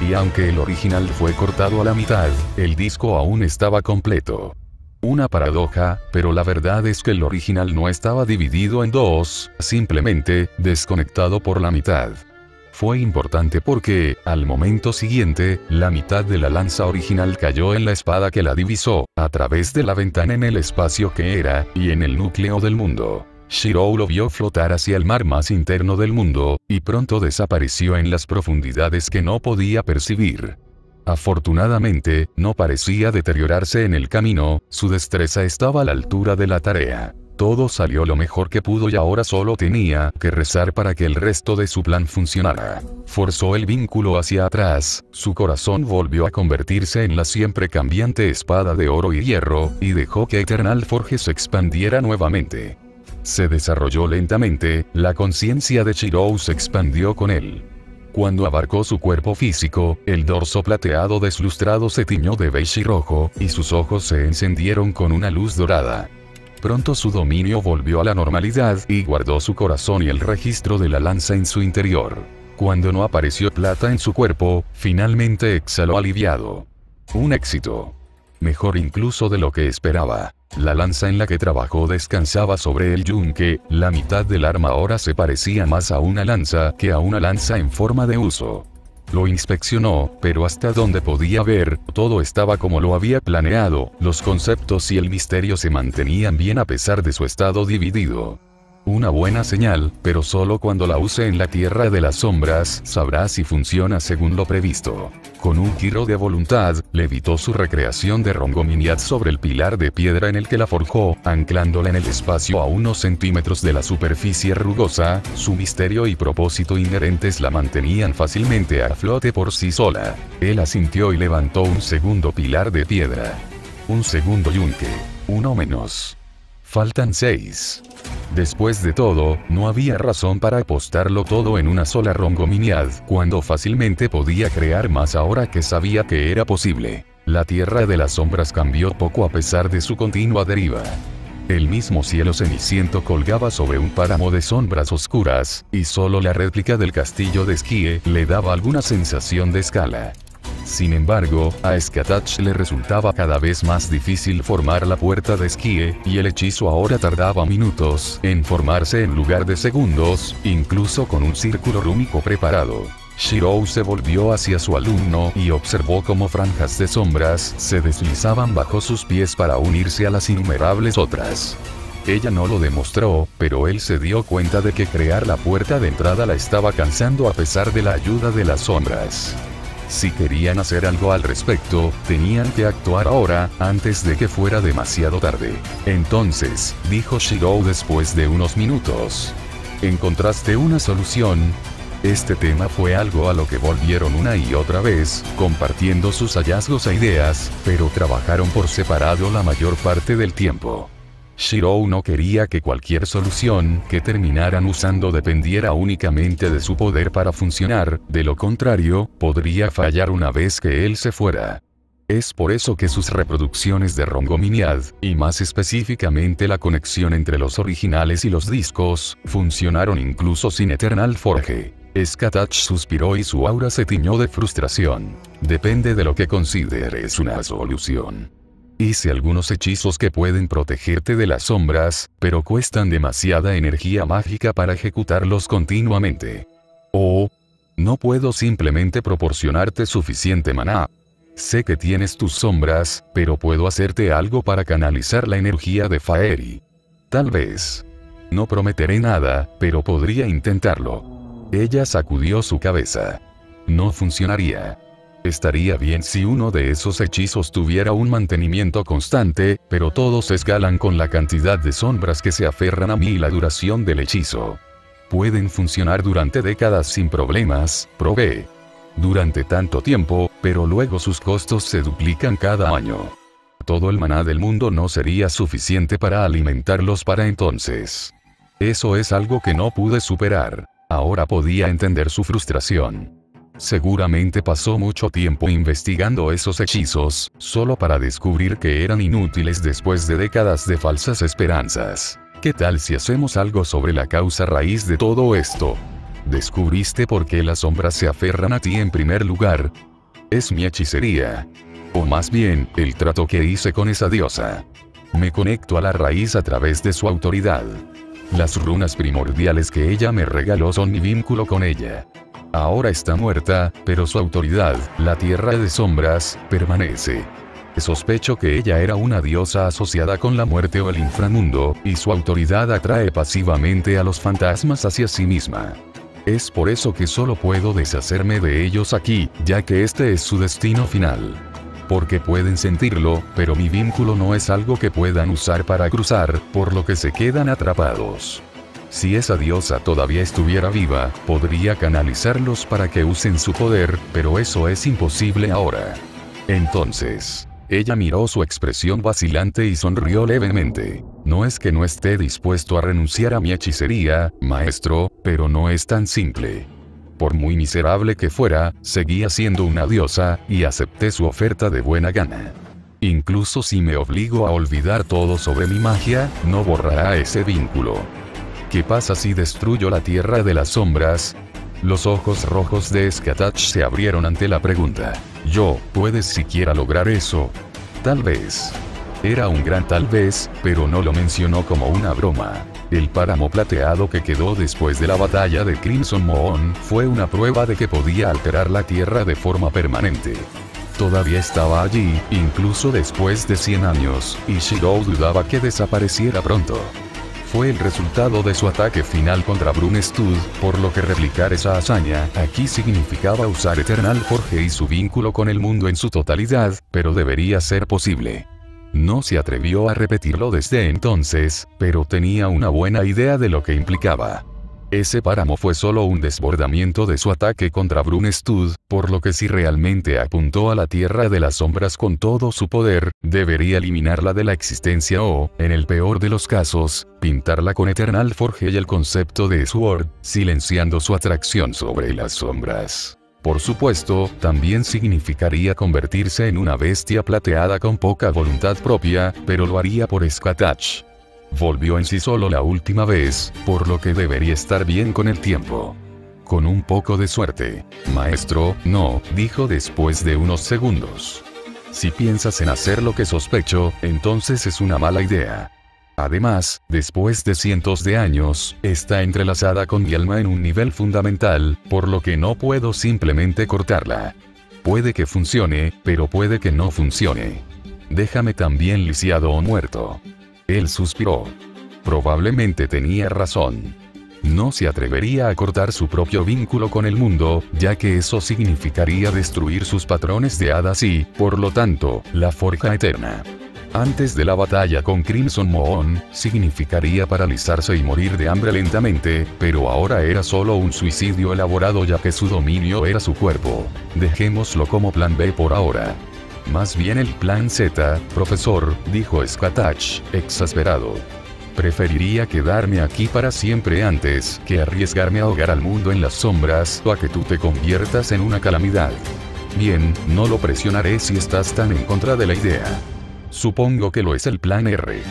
Y aunque el original fue cortado a la mitad, el disco aún estaba completo. Una paradoja, pero la verdad es que el original no estaba dividido en dos, simplemente, desconectado por la mitad. Fue importante porque, al momento siguiente, la mitad de la lanza original cayó en la espada que la divisó, a través de la ventana en el espacio que era, y en el núcleo del mundo. Shirou lo vio flotar hacia el mar más interno del mundo, y pronto desapareció en las profundidades que no podía percibir. Afortunadamente, no parecía deteriorarse en el camino, su destreza estaba a la altura de la tarea. Todo salió lo mejor que pudo y ahora solo tenía que rezar para que el resto de su plan funcionara. Forzó el vínculo hacia atrás, su corazón volvió a convertirse en la siempre cambiante espada de oro y hierro, y dejó que Eternal Forge se expandiera nuevamente. Se desarrolló lentamente, la conciencia de Shirou se expandió con él. Cuando abarcó su cuerpo físico, el dorso plateado deslustrado se tiñó de beige y rojo, y sus ojos se encendieron con una luz dorada. Pronto su dominio volvió a la normalidad y guardó su corazón y el registro de la lanza en su interior. Cuando no apareció plata en su cuerpo, finalmente exhaló aliviado. Un éxito. Mejor incluso de lo que esperaba. La lanza en la que trabajó descansaba sobre el yunque, la mitad del arma ahora se parecía más a una lanza que a una lanza en forma de uso. Lo inspeccionó, pero hasta donde podía ver, todo estaba como lo había planeado, los conceptos y el misterio se mantenían bien a pesar de su estado dividido. Una buena señal, pero solo cuando la use en la tierra de las sombras sabrá si funciona según lo previsto. Con un giro de voluntad, levitó su recreación de Rongominiad sobre el pilar de piedra en el que la forjó, anclándola en el espacio a unos centímetros de la superficie rugosa. Su misterio y propósito inherentes la mantenían fácilmente a flote por sí sola. Él asintió y levantó un segundo pilar de piedra. Un segundo yunque. Uno menos. Faltan 6. Después de todo, no había razón para apostarlo todo en una sola Rongominiad, cuando fácilmente podía crear más ahora que sabía que era posible. La tierra de las sombras cambió poco a pesar de su continua deriva. El mismo cielo ceniciento colgaba sobre un páramo de sombras oscuras, y solo la réplica del castillo de Esquie le daba alguna sensación de escala. Sin embargo, a Skatach le resultaba cada vez más difícil formar la puerta de Esquie, y el hechizo ahora tardaba minutos en formarse en lugar de segundos, incluso con un círculo rúnico preparado. Shirou se volvió hacia su alumno y observó cómo franjas de sombras se deslizaban bajo sus pies para unirse a las innumerables otras. Ella no lo demostró, pero él se dio cuenta de que crear la puerta de entrada la estaba cansando a pesar de la ayuda de las sombras. Si querían hacer algo al respecto, tenían que actuar ahora, antes de que fuera demasiado tarde. Entonces, dijo Shirou después de unos minutos. ¿Encontraste una solución? Este tema fue algo a lo que volvieron una y otra vez, compartiendo sus hallazgos e ideas, pero trabajaron por separado la mayor parte del tiempo. Shirou no quería que cualquier solución que terminaran usando dependiera únicamente de su poder para funcionar, de lo contrario, podría fallar una vez que él se fuera. Es por eso que sus reproducciones de Rongominiad, y más específicamente la conexión entre los originales y los discos, funcionaron incluso sin Eternal Forge. Skatach suspiró y su aura se tiñó de frustración. Depende de lo que consideres una solución. Hice algunos hechizos que pueden protegerte de las sombras, pero cuestan demasiada energía mágica para ejecutarlos continuamente. Oh, no puedo simplemente proporcionarte suficiente maná. Sé que tienes tus sombras, pero puedo hacerte algo para canalizar la energía de Faeri. Tal vez. No prometeré nada, pero podría intentarlo. Ella sacudió su cabeza. No funcionaría. Estaría bien si uno de esos hechizos tuviera un mantenimiento constante, pero todos escalan con la cantidad de sombras que se aferran a mí y la duración del hechizo. Pueden funcionar durante décadas sin problemas, probé. Durante tanto tiempo, pero luego sus costos se duplican cada año. Todo el maná del mundo no sería suficiente para alimentarlos para entonces. Eso es algo que no pude superar. Ahora podía entender su frustración. Seguramente pasó mucho tiempo investigando esos hechizos, solo para descubrir que eran inútiles después de décadas de falsas esperanzas. ¿Qué tal si hacemos algo sobre la causa raíz de todo esto? ¿Descubriste por qué las sombras se aferran a ti en primer lugar? Es mi hechicería. O más bien, el trato que hice con esa diosa. Me conecto a la raíz a través de su autoridad. Las runas primordiales que ella me regaló son mi vínculo con ella. Ahora está muerta, pero su autoridad, la tierra de sombras, permanece. Sospecho que ella era una diosa asociada con la muerte o el inframundo, y su autoridad atrae pasivamente a los fantasmas hacia sí misma. Es por eso que solo puedo deshacerme de ellos aquí, ya que este es su destino final. Porque pueden sentirlo, pero mi vínculo no es algo que puedan usar para cruzar, por lo que se quedan atrapados. Si esa diosa todavía estuviera viva, podría canalizarlos para que usen su poder, pero eso es imposible ahora. Entonces, ella miró su expresión vacilante y sonrió levemente. No es que no esté dispuesto a renunciar a mi hechicería, maestro, pero no es tan simple. Por muy miserable que fuera, seguía siendo una diosa, y acepté su oferta de buena gana. Incluso si me obligo a olvidar todo sobre mi magia, no borrará ese vínculo. ¿Qué pasa si destruyo la tierra de las sombras? Los ojos rojos de Skatach se abrieron ante la pregunta. ¿Puedes siquiera lograr eso? Tal vez. Era un gran tal vez, pero no lo mencionó como una broma. El páramo plateado que quedó después de la batalla de Crimson Moon fue una prueba de que podía alterar la tierra de forma permanente. Todavía estaba allí, incluso después de 100 años, y Shirou dudaba que desapareciera pronto. Fue el resultado de su ataque final contra Brunestud, por lo que replicar esa hazaña aquí significaba usar Eternal Forge y su vínculo con el mundo en su totalidad, pero debería ser posible. No se atrevió a repetirlo desde entonces, pero tenía una buena idea de lo que implicaba. Ese páramo fue solo un desbordamiento de su ataque contra Brunestud, por lo que si realmente apuntó a la tierra de las sombras con todo su poder, debería eliminarla de la existencia o, en el peor de los casos, pintarla con Eternal Forge y el concepto de Sword, silenciando su atracción sobre las sombras. Por supuesto, también significaría convertirse en una bestia plateada con poca voluntad propia, pero lo haría por Skatach. Volvió en sí solo la última vez, por lo que debería estar bien con el tiempo. Con un poco de suerte. Maestro, no, dijo después de unos segundos. Si piensas en hacer lo que sospecho, entonces es una mala idea. Además, después de cientos de años, está entrelazada con mi alma en un nivel fundamental, por lo que no puedo simplemente cortarla. Puede que funcione, pero puede que no funcione. Déjame también lisiado o muerto. Él suspiró. Probablemente tenía razón. No se atrevería a cortar su propio vínculo con el mundo, ya que eso significaría destruir sus patrones de hadas y, por lo tanto, la forja eterna. Antes de la batalla con Crimson Moon, significaría paralizarse y morir de hambre lentamente, pero ahora era solo un suicidio elaborado ya que su dominio era su cuerpo. Dejémoslo como plan B por ahora. Más bien el plan Z, profesor, dijo Skatach, exasperado. Preferiría quedarme aquí para siempre antes que arriesgarme a ahogar al mundo en las sombras o a que tú te conviertas en una calamidad. Bien, no lo presionaré si estás tan en contra de la idea. Supongo que lo es el plan R.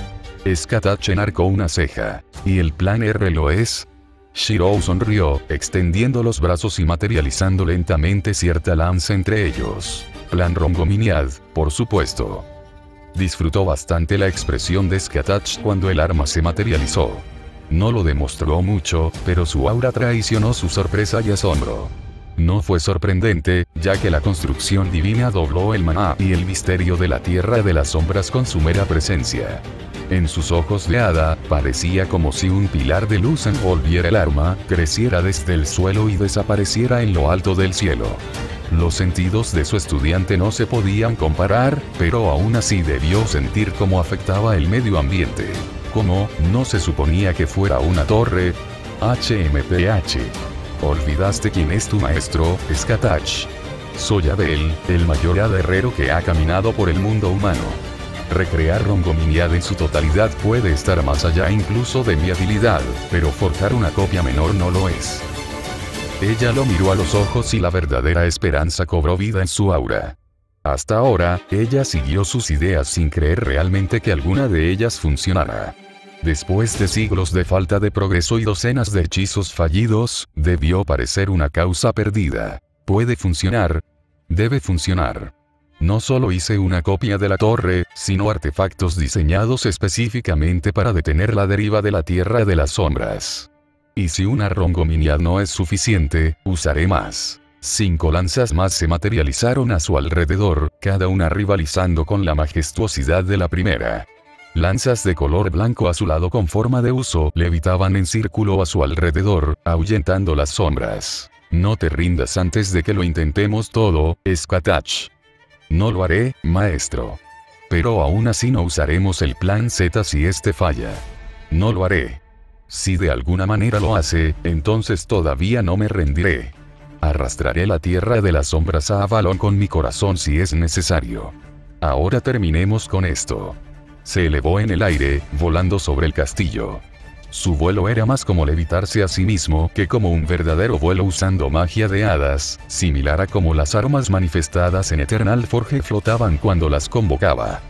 Skatach enarcó una ceja. ¿Y el plan R lo es? Shirou sonrió, extendiendo los brazos y materializando lentamente cierta lanza entre ellos. Plan Rongominiad, por supuesto. Disfrutó bastante la expresión de Skatach cuando el arma se materializó. No lo demostró mucho, pero su aura traicionó su sorpresa y asombro. No fue sorprendente, ya que la construcción divina dobló el maná y el misterio de la tierra de las sombras con su mera presencia. En sus ojos de hada, parecía como si un pilar de luz envolviera el arma, creciera desde el suelo y desapareciera en lo alto del cielo. Los sentidos de su estudiante no se podían comparar, pero aún así debió sentir cómo afectaba el medio ambiente. ¿Cómo? ¿No se suponía que fuera una torre? HMPH. ¿Olvidaste quién es tu maestro, Skatach? Soy Abel, el mayor hada herrero que ha caminado por el mundo humano. Recrear Rongominiad en su totalidad puede estar más allá incluso de mi habilidad, pero forjar una copia menor no lo es. Ella lo miró a los ojos y la verdadera esperanza cobró vida en su aura. Hasta ahora, ella siguió sus ideas sin creer realmente que alguna de ellas funcionara. Después de siglos de falta de progreso y docenas de hechizos fallidos, debió parecer una causa perdida. ¿Puede funcionar? Debe funcionar. No solo hice una copia de la torre, sino artefactos diseñados específicamente para detener la deriva de la Tierra de las Sombras. Y si una Rongominiad no es suficiente, usaré más. 5 lanzas más se materializaron a su alrededor, cada una rivalizando con la majestuosidad de la primera. Lanzas de color blanco azulado con forma de huso levitaban en círculo a su alrededor, ahuyentando las sombras. No te rindas antes de que lo intentemos todo, Skatach. No lo haré, maestro. Pero aún así no usaremos el plan Z si este falla. No lo haré. Si de alguna manera lo hace, entonces todavía no me rendiré. Arrastraré la tierra de las sombras a Avalon con mi corazón si es necesario. Ahora terminemos con esto. Se elevó en el aire, volando sobre el castillo. Su vuelo era más como levitarse a sí mismo que como un verdadero vuelo usando magia de hadas, similar a como las armas manifestadas en Eternal Forge flotaban cuando las convocaba.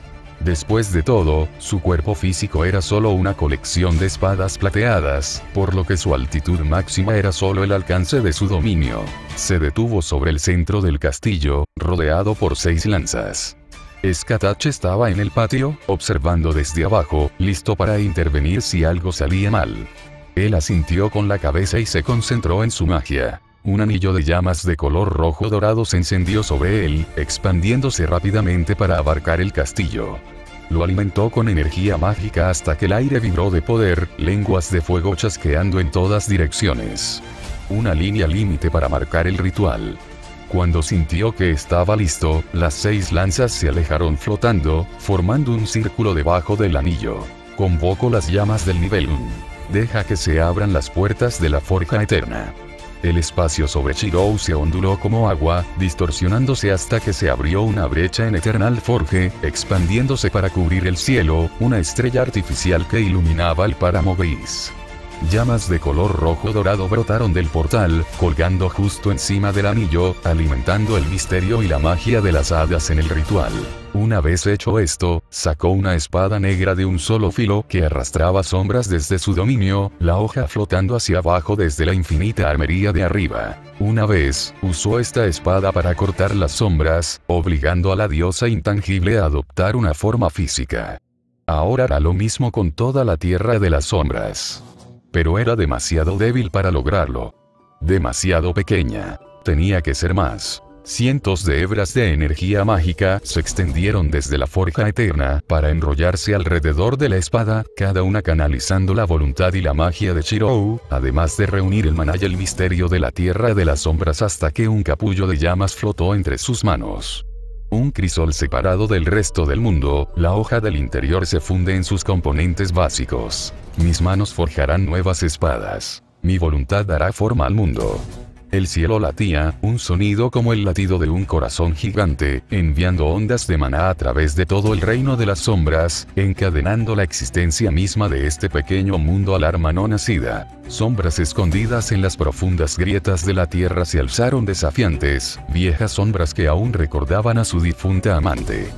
Después de todo, su cuerpo físico era solo una colección de espadas plateadas, por lo que su altitud máxima era solo el alcance de su dominio. Se detuvo sobre el centro del castillo, rodeado por 6 lanzas. Skatach estaba en el patio, observando desde abajo, listo para intervenir si algo salía mal. Él asintió con la cabeza y se concentró en su magia. Un anillo de llamas de color rojo dorado se encendió sobre él, expandiéndose rápidamente para abarcar el castillo. Lo alimentó con energía mágica hasta que el aire vibró de poder, lenguas de fuego chasqueando en todas direcciones. Una línea límite para marcar el ritual. Cuando sintió que estaba listo, las 6 lanzas se alejaron flotando, formando un círculo debajo del anillo. Convocó las llamas del nivel 1. Deja que se abran las puertas de la forja eterna. El espacio sobre Shirou se onduló como agua, distorsionándose hasta que se abrió una brecha en Eternal Forge, expandiéndose para cubrir el cielo, una estrella artificial que iluminaba el páramo gris. Llamas de color rojo dorado brotaron del portal, colgando justo encima del anillo, alimentando el misterio y la magia de las hadas en el ritual. Una vez hecho esto, sacó una espada negra de un solo filo que arrastraba sombras desde su dominio, la hoja flotando hacia abajo desde la infinita armería de arriba. Una vez, usó esta espada para cortar las sombras, obligando a la diosa intangible a adoptar una forma física. Ahora hará lo mismo con toda la tierra de las sombras. Pero era demasiado débil para lograrlo. Demasiado pequeña. Tenía que ser más. Cientos de hebras de energía mágica se extendieron desde la forja eterna para enrollarse alrededor de la espada, cada una canalizando la voluntad y la magia de Shirou, además de reunir el maná y el misterio de la tierra de las sombras hasta que un capullo de llamas flotó entre sus manos. Un crisol separado del resto del mundo, la hoja del interior se funde en sus componentes básicos. Mis manos forjarán nuevas espadas. Mi voluntad dará forma al mundo. El cielo latía, un sonido como el latido de un corazón gigante, enviando ondas de maná a través de todo el reino de las sombras, encadenando la existencia misma de este pequeño mundo al arma no nacida. Sombras escondidas en las profundas grietas de la tierra se alzaron desafiantes, viejas sombras que aún recordaban a su difunta amante.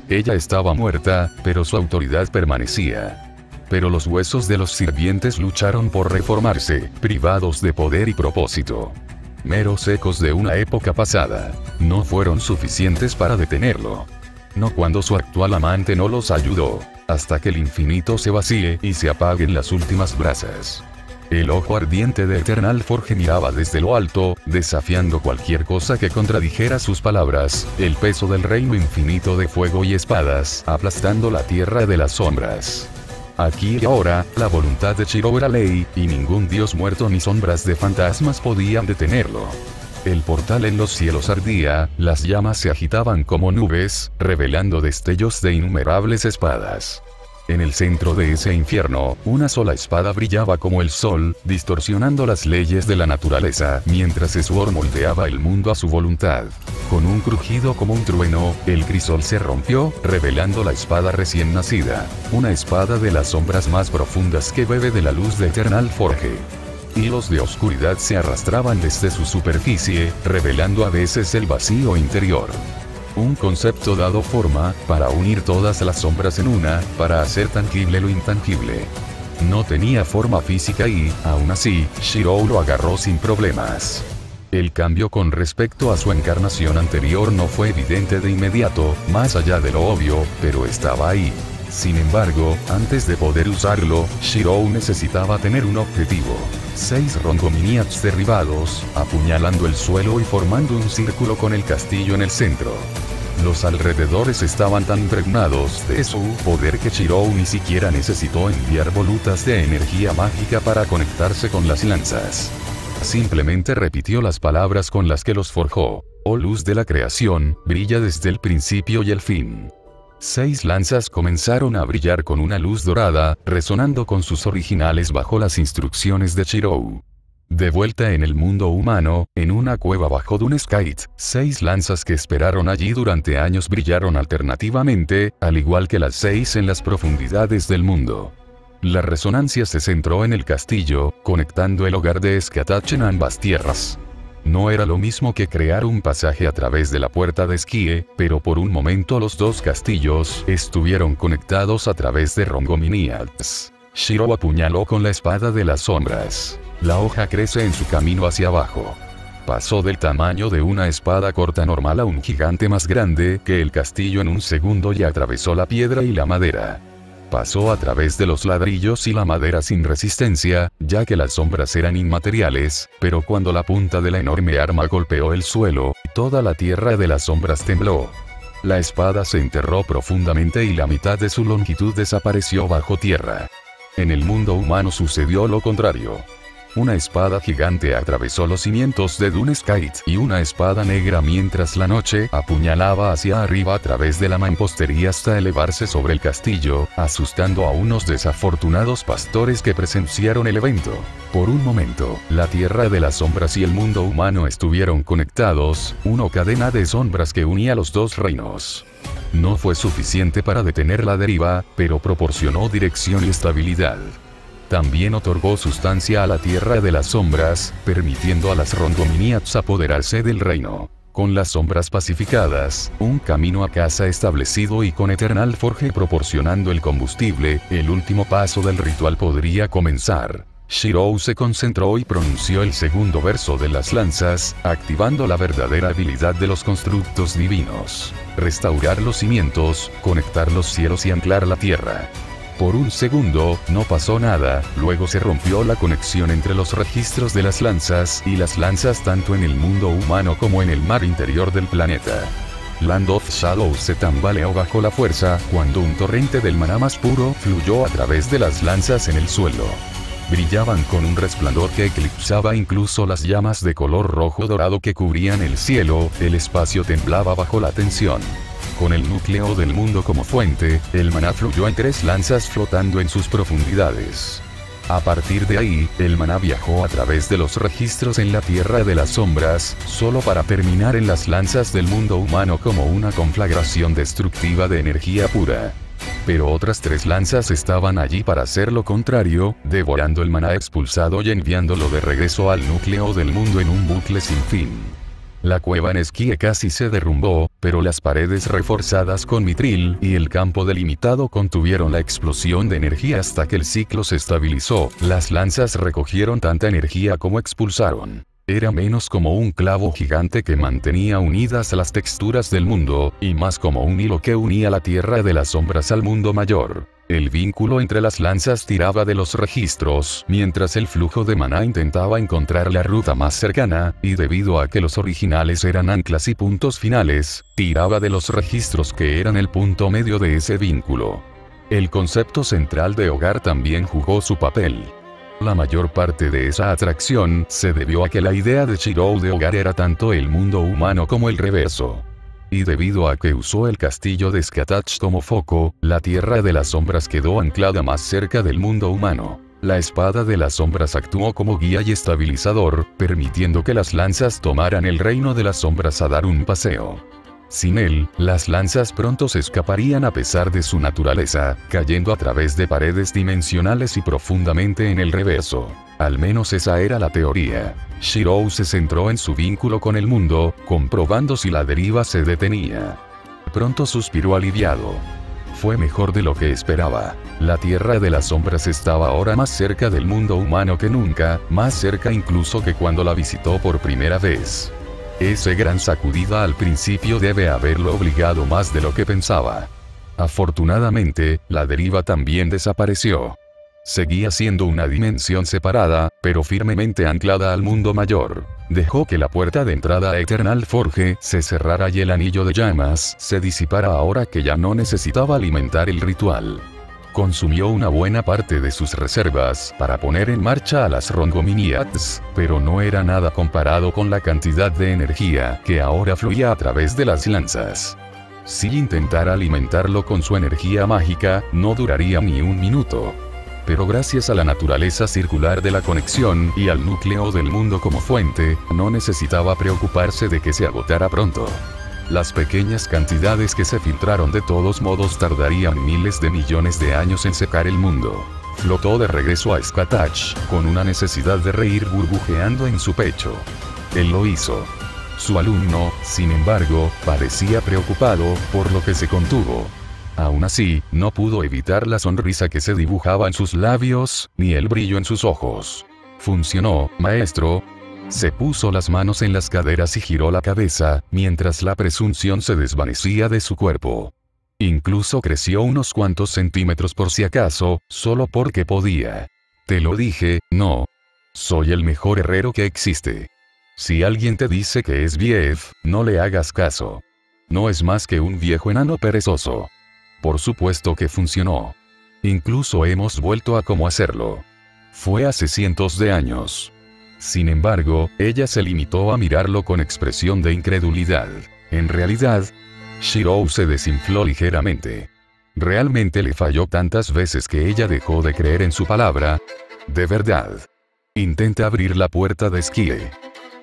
Ella estaba muerta, pero su autoridad permanecía. Pero los huesos de los sirvientes lucharon por reformarse, privados de poder y propósito. Meros ecos de una época pasada. No fueron suficientes para detenerlo. No cuando su actual amante no los ayudó. Hasta que el infinito se vacíe y se apaguen las últimas brasas. El ojo ardiente de Eternal Forge miraba desde lo alto, desafiando cualquier cosa que contradijera sus palabras, el peso del reino infinito de fuego y espadas, aplastando la tierra de las sombras. Aquí y ahora, la voluntad de Shirou era ley, y ningún dios muerto ni sombras de fantasmas podían detenerlo. El portal en los cielos ardía, las llamas se agitaban como nubes, revelando destellos de innumerables espadas. En el centro de ese infierno, una sola espada brillaba como el sol, distorsionando las leyes de la naturaleza, mientras Sword moldeaba el mundo a su voluntad. Con un crujido como un trueno, el crisol se rompió, revelando la espada recién nacida. Una espada de las sombras más profundas que bebe de la luz de Eternal Forge. Hilos de oscuridad se arrastraban desde su superficie, revelando a veces el vacío interior. Un concepto dado forma, para unir todas las sombras en una, para hacer tangible lo intangible. No tenía forma física y, aún así, Shirou lo agarró sin problemas. El cambio con respecto a su encarnación anterior no fue evidente de inmediato, más allá de lo obvio, pero estaba ahí. Sin embargo, antes de poder usarlo, Shirou necesitaba tener un objetivo. 6 Rongominiats derribados, apuñalando el suelo y formando un círculo con el castillo en el centro. Los alrededores estaban tan impregnados de su poder que Shirou ni siquiera necesitó enviar volutas de energía mágica para conectarse con las lanzas. Simplemente repitió las palabras con las que los forjó. Oh luz de la creación, brilla desde el principio y el fin. 6 lanzas comenzaron a brillar con una luz dorada, resonando con sus originales bajo las instrucciones de Shirou. De vuelta en el mundo humano, en una cueva bajo Dune Skite, 6 lanzas que esperaron allí durante años brillaron alternativamente, al igual que las 6 en las profundidades del mundo. La resonancia se centró en el castillo, conectando el hogar de Skatach en ambas tierras. No era lo mismo que crear un pasaje a través de la puerta de Skie, pero por un momento los dos castillos estuvieron conectados a través de Rongominiats. Shirou apuñaló con la espada de las sombras. La hoja crece en su camino hacia abajo. Pasó del tamaño de una espada corta normal a un gigante más grande que el castillo en un segundo y atravesó la piedra y la madera. Pasó a través de los ladrillos y la madera sin resistencia, ya que las sombras eran inmateriales, pero cuando la punta de la enorme arma golpeó el suelo, toda la tierra de las sombras tembló. La espada se enterró profundamente y la mitad de su longitud desapareció bajo tierra. En el mundo humano sucedió lo contrario. Una espada gigante atravesó los cimientos de Dune Skite y una espada negra mientras la noche apuñalaba hacia arriba a través de la mampostería hasta elevarse sobre el castillo, asustando a unos desafortunados pastores que presenciaron el evento. Por un momento, la tierra de las sombras y el mundo humano estuvieron conectados, una cadena de sombras que unía los dos reinos. No fue suficiente para detener la deriva, pero proporcionó dirección y estabilidad. También otorgó sustancia a la tierra de las sombras, permitiendo a las Rongominiats apoderarse del reino. Con las sombras pacificadas, un camino a casa establecido y con Eternal Forge proporcionando el combustible, el último paso del ritual podría comenzar. Shirou se concentró y pronunció el segundo verso de las lanzas, activando la verdadera habilidad de los constructos divinos. Restaurar los cimientos, conectar los cielos y anclar la tierra. Por un segundo, no pasó nada, luego se rompió la conexión entre los registros de las lanzas y las lanzas tanto en el mundo humano como en el mar interior del planeta. Land of Shadows se tambaleó bajo la fuerza, cuando un torrente del maná más puro fluyó a través de las lanzas en el suelo. Brillaban con un resplandor que eclipsaba incluso las llamas de color rojo dorado que cubrían el cielo, el espacio temblaba bajo la tensión. Con el núcleo del mundo como fuente, el maná fluyó en 3 lanzas flotando en sus profundidades. A partir de ahí, el maná viajó a través de los registros en la tierra de las sombras, solo para terminar en las lanzas del mundo humano como una conflagración destructiva de energía pura. Pero otras 3 lanzas estaban allí para hacer lo contrario, devorando el maná expulsado y enviándolo de regreso al núcleo del mundo en un bucle sin fin. La cueva en esquí casi se derrumbó, pero las paredes reforzadas con mitril y el campo delimitado contuvieron la explosión de energía hasta que el ciclo se estabilizó. Las lanzas recogieron tanta energía como expulsaron. Era menos como un clavo gigante que mantenía unidas las texturas del mundo, y más como un hilo que unía la tierra de las sombras al mundo mayor. El vínculo entre las lanzas tiraba de los registros, mientras el flujo de maná intentaba encontrar la ruta más cercana, y debido a que los originales eran anclas y puntos finales, tiraba de los registros que eran el punto medio de ese vínculo. El concepto central de hogar también jugó su papel. La mayor parte de esa atracción se debió a que la idea de Shirou de hogar era tanto el mundo humano como el reverso. Y debido a que usó el castillo de Skatach como foco, la tierra de las sombras quedó anclada más cerca del mundo humano. La espada de las sombras actuó como guía y estabilizador, permitiendo que las lanzas tomaran el reino de las sombras a dar un paseo. Sin él, las lanzas pronto se escaparían a pesar de su naturaleza, cayendo a través de paredes dimensionales y profundamente en el reverso. Al menos esa era la teoría. Shirou se centró en su vínculo con el mundo, comprobando si la deriva se detenía. Pronto suspiró aliviado. Fue mejor de lo que esperaba. La tierra de las sombras estaba ahora más cerca del mundo humano que nunca, más cerca incluso que cuando la visitó por primera vez. Ese gran sacudida al principio debe haberlo obligado más de lo que pensaba. Afortunadamente, la deriva también desapareció. Seguía siendo una dimensión separada, pero firmemente anclada al mundo mayor. Dejó que la puerta de entrada a Eternal Forge se cerrara y el anillo de llamas se disipara ahora que ya no necesitaba alimentar el ritual. Consumió una buena parte de sus reservas para poner en marcha a las Rongominiads, pero no era nada comparado con la cantidad de energía que ahora fluía a través de las lanzas. Si intentara alimentarlo con su energía mágica, no duraría ni un minuto. Pero gracias a la naturaleza circular de la conexión y al núcleo del mundo como fuente, no necesitaba preocuparse de que se agotara pronto. Las pequeñas cantidades que se filtraron de todos modos tardarían miles de millones de años en secar el mundo. Flotó de regreso a Skatach, con una necesidad de reír burbujeando en su pecho. Él lo hizo. Su alumno, sin embargo, parecía preocupado, por lo que se contuvo. Aún así, no pudo evitar la sonrisa que se dibujaba en sus labios, ni el brillo en sus ojos. «Funcionó, maestro». Se puso las manos en las caderas y giró la cabeza, mientras la presunción se desvanecía de su cuerpo. Incluso creció unos cuantos centímetros por si acaso, solo porque podía. «Te lo dije, no. Soy el mejor herrero que existe. Si alguien te dice que es viejo, no le hagas caso. No es más que un viejo enano perezoso». Por supuesto que funcionó. Incluso hemos vuelto a cómo hacerlo. Fue hace cientos de años. Sin embargo, ella se limitó a mirarlo con expresión de incredulidad. En realidad, Shirou se desinfló ligeramente. Realmente le falló tantas veces que ella dejó de creer en su palabra. De verdad. Intenta abrir la puerta de esquí.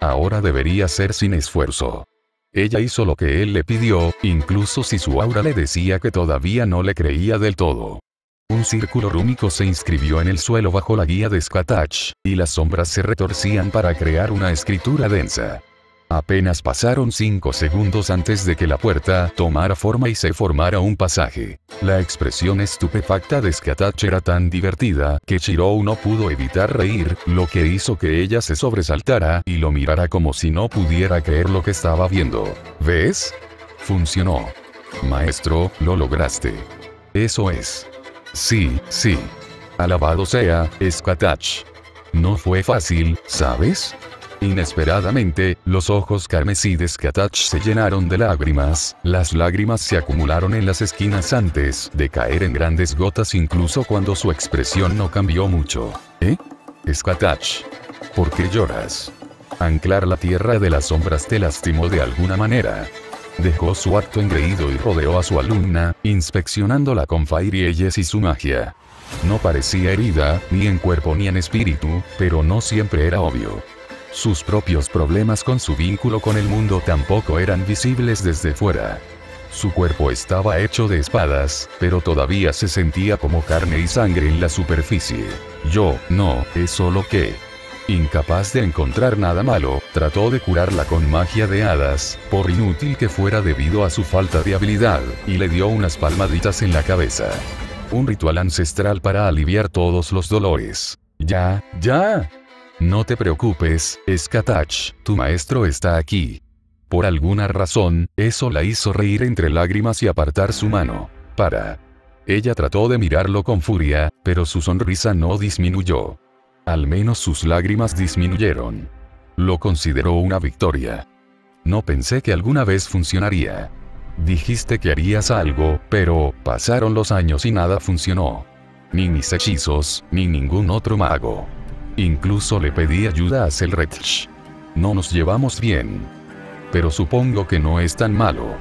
Ahora debería ser sin esfuerzo. Ella hizo lo que él le pidió, incluso si su aura le decía que todavía no le creía del todo. Un círculo rúnico se inscribió en el suelo bajo la guía de Skatach, y las sombras se retorcían para crear una escritura densa. Apenas pasaron 5 segundos antes de que la puerta tomara forma y se formara un pasaje. La expresión estupefacta de Skatach era tan divertida que Shirou no pudo evitar reír, lo que hizo que ella se sobresaltara y lo mirara como si no pudiera creer lo que estaba viendo. ¿Ves? Funcionó. Maestro, lo lograste. Eso es. Sí, sí. Alabado sea, Skatach. No fue fácil, ¿sabes? Inesperadamente, los ojos carmesí de Skatach se llenaron de lágrimas, las lágrimas se acumularon en las esquinas antes de caer en grandes gotas incluso cuando su expresión no cambió mucho. ¿Eh? Skatach. ¿Por qué lloras? Anclar la tierra de las sombras te lastimó de alguna manera. Dejó su acto engreído y rodeó a su alumna, inspeccionándola con Fairies y su magia. No parecía herida, ni en cuerpo ni en espíritu, pero no siempre era obvio. Sus propios problemas con su vínculo con el mundo tampoco eran visibles desde fuera. Su cuerpo estaba hecho de espadas, pero todavía se sentía como carne y sangre en la superficie. Es solo que, incapaz de encontrar nada malo, trató de curarla con magia de hadas, por inútil que fuera debido a su falta de habilidad, y le dio unas palmaditas en la cabeza. Un ritual ancestral para aliviar todos los dolores. ¡Ya! No te preocupes, Skatach, tu maestro está aquí. Por alguna razón, eso la hizo reír entre lágrimas y apartar su mano. Ella trató de mirarlo con furia, pero su sonrisa no disminuyó. Al menos sus lágrimas disminuyeron. Lo consideró una victoria. No pensé que alguna vez funcionaría. Dijiste que harías algo, pero pasaron los años y nada funcionó. Ni mis hechizos, ni ningún otro mago. Incluso le pedí ayuda a Selretch. No nos llevamos bien. Pero supongo que no es tan malo.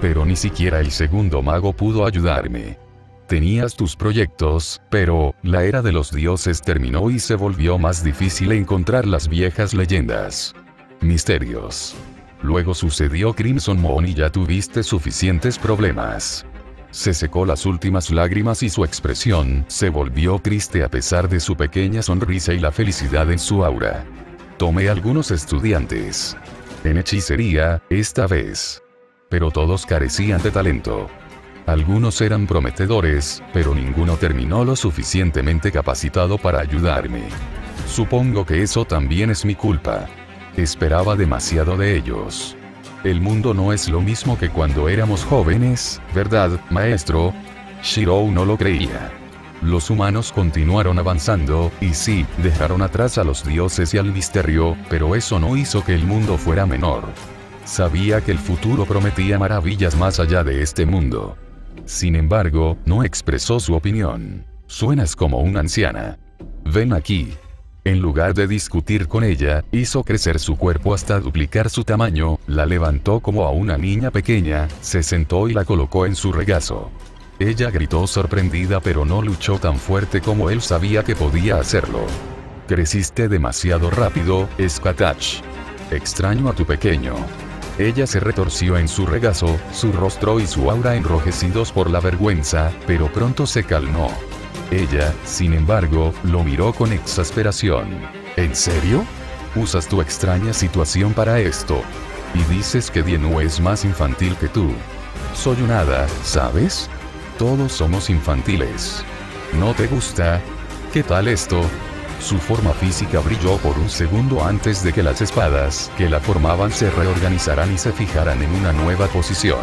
Pero ni siquiera el segundo mago pudo ayudarme. Tenías tus proyectos, pero la era de los dioses terminó y se volvió más difícil encontrar las viejas leyendas. Misterios. Luego sucedió Crimson Moon y ya tuviste suficientes problemas. Se secó las últimas lágrimas y su expresión se volvió triste a pesar de su pequeña sonrisa y la felicidad en su aura. Tomé algunos estudiantes. En hechicería, esta vez. Pero todos carecían de talento. Algunos eran prometedores, pero ninguno terminó lo suficientemente capacitado para ayudarme. Supongo que eso también es mi culpa. Esperaba demasiado de ellos. El mundo no es lo mismo que cuando éramos jóvenes, ¿verdad, maestro? Shirou no lo creía. Los humanos continuaron avanzando, y sí, dejaron atrás a los dioses y al misterio, pero eso no hizo que el mundo fuera menor. Sabía que el futuro prometía maravillas más allá de este mundo. Sin embargo, no expresó su opinión. Suenas como una anciana. Ven aquí. En lugar de discutir con ella, hizo crecer su cuerpo hasta duplicar su tamaño, la levantó como a una niña pequeña, se sentó y la colocó en su regazo. Ella gritó sorprendida pero no luchó tan fuerte como él sabía que podía hacerlo. Creciste demasiado rápido, Skatach. Extraño a tu pequeño. Ella se retorció en su regazo, su rostro y su aura enrojecidos por la vergüenza, pero pronto se calmó. Ella, sin embargo, lo miró con exasperación. ¿En serio? ¿Usas tu extraña situación para esto? Y dices que Dienu es más infantil que tú. Soy un hada, ¿sabes? Todos somos infantiles. ¿No te gusta? ¿Qué tal esto? Su forma física brilló por un segundo antes de que las espadas que la formaban se reorganizaran y se fijaran en una nueva posición.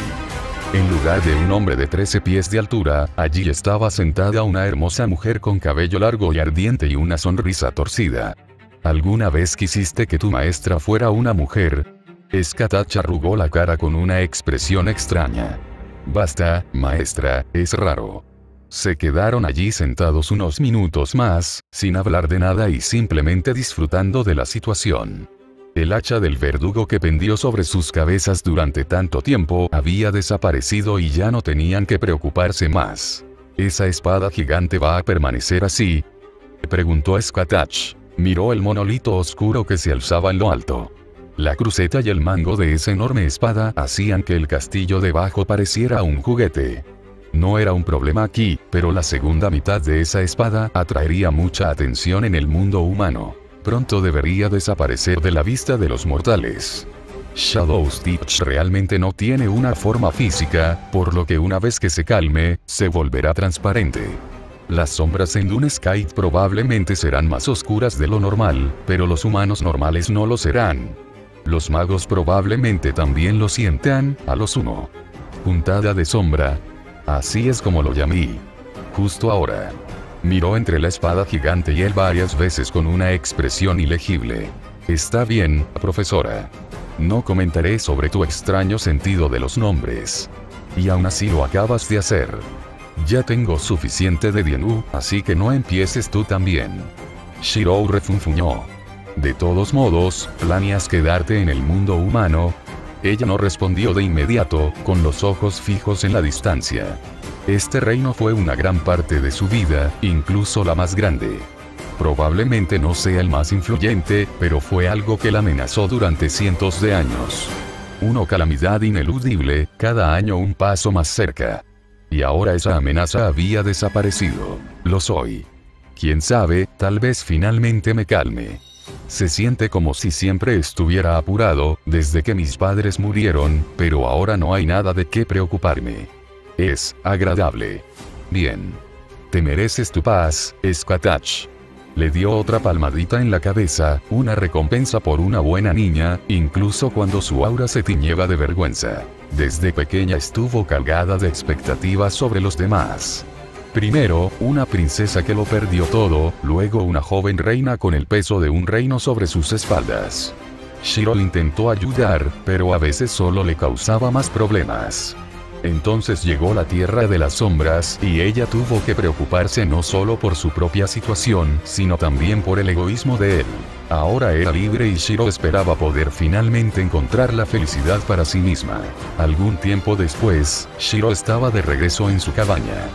En lugar de un hombre de 13 pies de altura, allí estaba sentada una hermosa mujer con cabello largo y ardiente y una sonrisa torcida. ¿Alguna vez quisiste que tu maestra fuera una mujer? Skatach arrugó la cara con una expresión extraña. Basta, maestra, es raro. Se quedaron allí sentados unos minutos más, sin hablar de nada y simplemente disfrutando de la situación. El hacha del verdugo que pendió sobre sus cabezas durante tanto tiempo había desaparecido y ya no tenían que preocuparse más. ¿Esa espada gigante va a permanecer así?, preguntó Skatach. Miró el monolito oscuro que se alzaba en lo alto. La cruceta y el mango de esa enorme espada hacían que el castillo debajo pareciera un juguete. No era un problema aquí, pero la segunda mitad de esa espada atraería mucha atención en el mundo humano. Pronto debería desaparecer de la vista de los mortales. Shadow Stitch realmente no tiene una forma física, por lo que una vez que se calme, se volverá transparente. Las sombras en Dunescaid probablemente serán más oscuras de lo normal, pero los humanos normales no lo serán. Los magos probablemente también lo sientan, a lo sumo. Puntada de sombra. Así es como lo llamé. Justo ahora. Miró entre la espada gigante y él varias veces con una expresión ilegible. Está bien, profesora. No comentaré sobre tu extraño sentido de los nombres. Y aún así lo acabas de hacer. Ya tengo suficiente de Dienu, así que no empieces tú también. Shirou refunfuñó. De todos modos, ¿planeas quedarte en el mundo humano? Ella no respondió de inmediato, con los ojos fijos en la distancia. Este reino fue una gran parte de su vida, incluso la más grande. Probablemente no sea el más influyente, pero fue algo que la amenazó durante cientos de años. Una calamidad ineludible, cada año un paso más cerca. Y ahora esa amenaza había desaparecido. Lo soy. Quién sabe, tal vez finalmente me calme. Se siente como si siempre estuviera apurado, desde que mis padres murieron, pero ahora no hay nada de qué preocuparme. Es agradable. Bien. Te mereces tu paz, Skatach. Le dio otra palmadita en la cabeza, una recompensa por una buena niña, incluso cuando su aura se tiñeba de vergüenza. Desde pequeña estuvo cargada de expectativas sobre los demás. Primero, una princesa que lo perdió todo, luego una joven reina con el peso de un reino sobre sus espaldas. Shiro intentó ayudar, pero a veces solo le causaba más problemas. Entonces llegó la Tierra de las Sombras, y ella tuvo que preocuparse no solo por su propia situación, sino también por el egoísmo de él. Ahora era libre y Shiro esperaba poder finalmente encontrar la felicidad para sí misma. Algún tiempo después, Shiro estaba de regreso en su cabaña.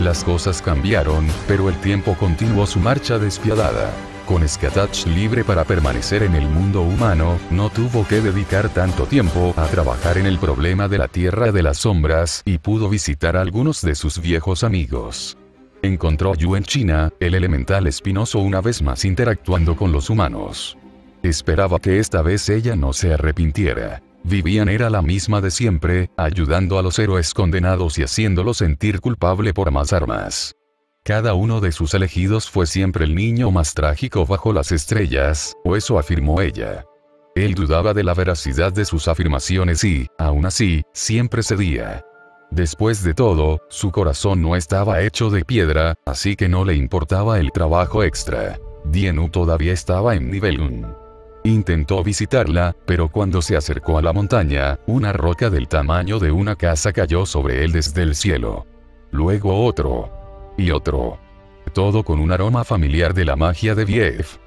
Las cosas cambiaron, pero el tiempo continuó su marcha despiadada. Con Skatach libre para permanecer en el mundo humano, no tuvo que dedicar tanto tiempo a trabajar en el problema de la Tierra de las Sombras, y pudo visitar a algunos de sus viejos amigos. Encontró a Yuen China, el elemental espinoso, una vez más interactuando con los humanos. Esperaba que esta vez ella no se arrepintiera. Vivian era la misma de siempre, ayudando a los héroes condenados y haciéndolo sentir culpable por más armas. Cada uno de sus elegidos fue siempre el niño más trágico bajo las estrellas, o eso afirmó ella. Él dudaba de la veracidad de sus afirmaciones y, aún así, siempre cedía. Después de todo, su corazón no estaba hecho de piedra, así que no le importaba el trabajo extra. Dienu todavía estaba en nivel 1. Intentó visitarla, pero cuando se acercó a la montaña, una roca del tamaño de una casa cayó sobre él desde el cielo. Luego otro. Y otro. Todo con un aroma familiar de la magia de Vief.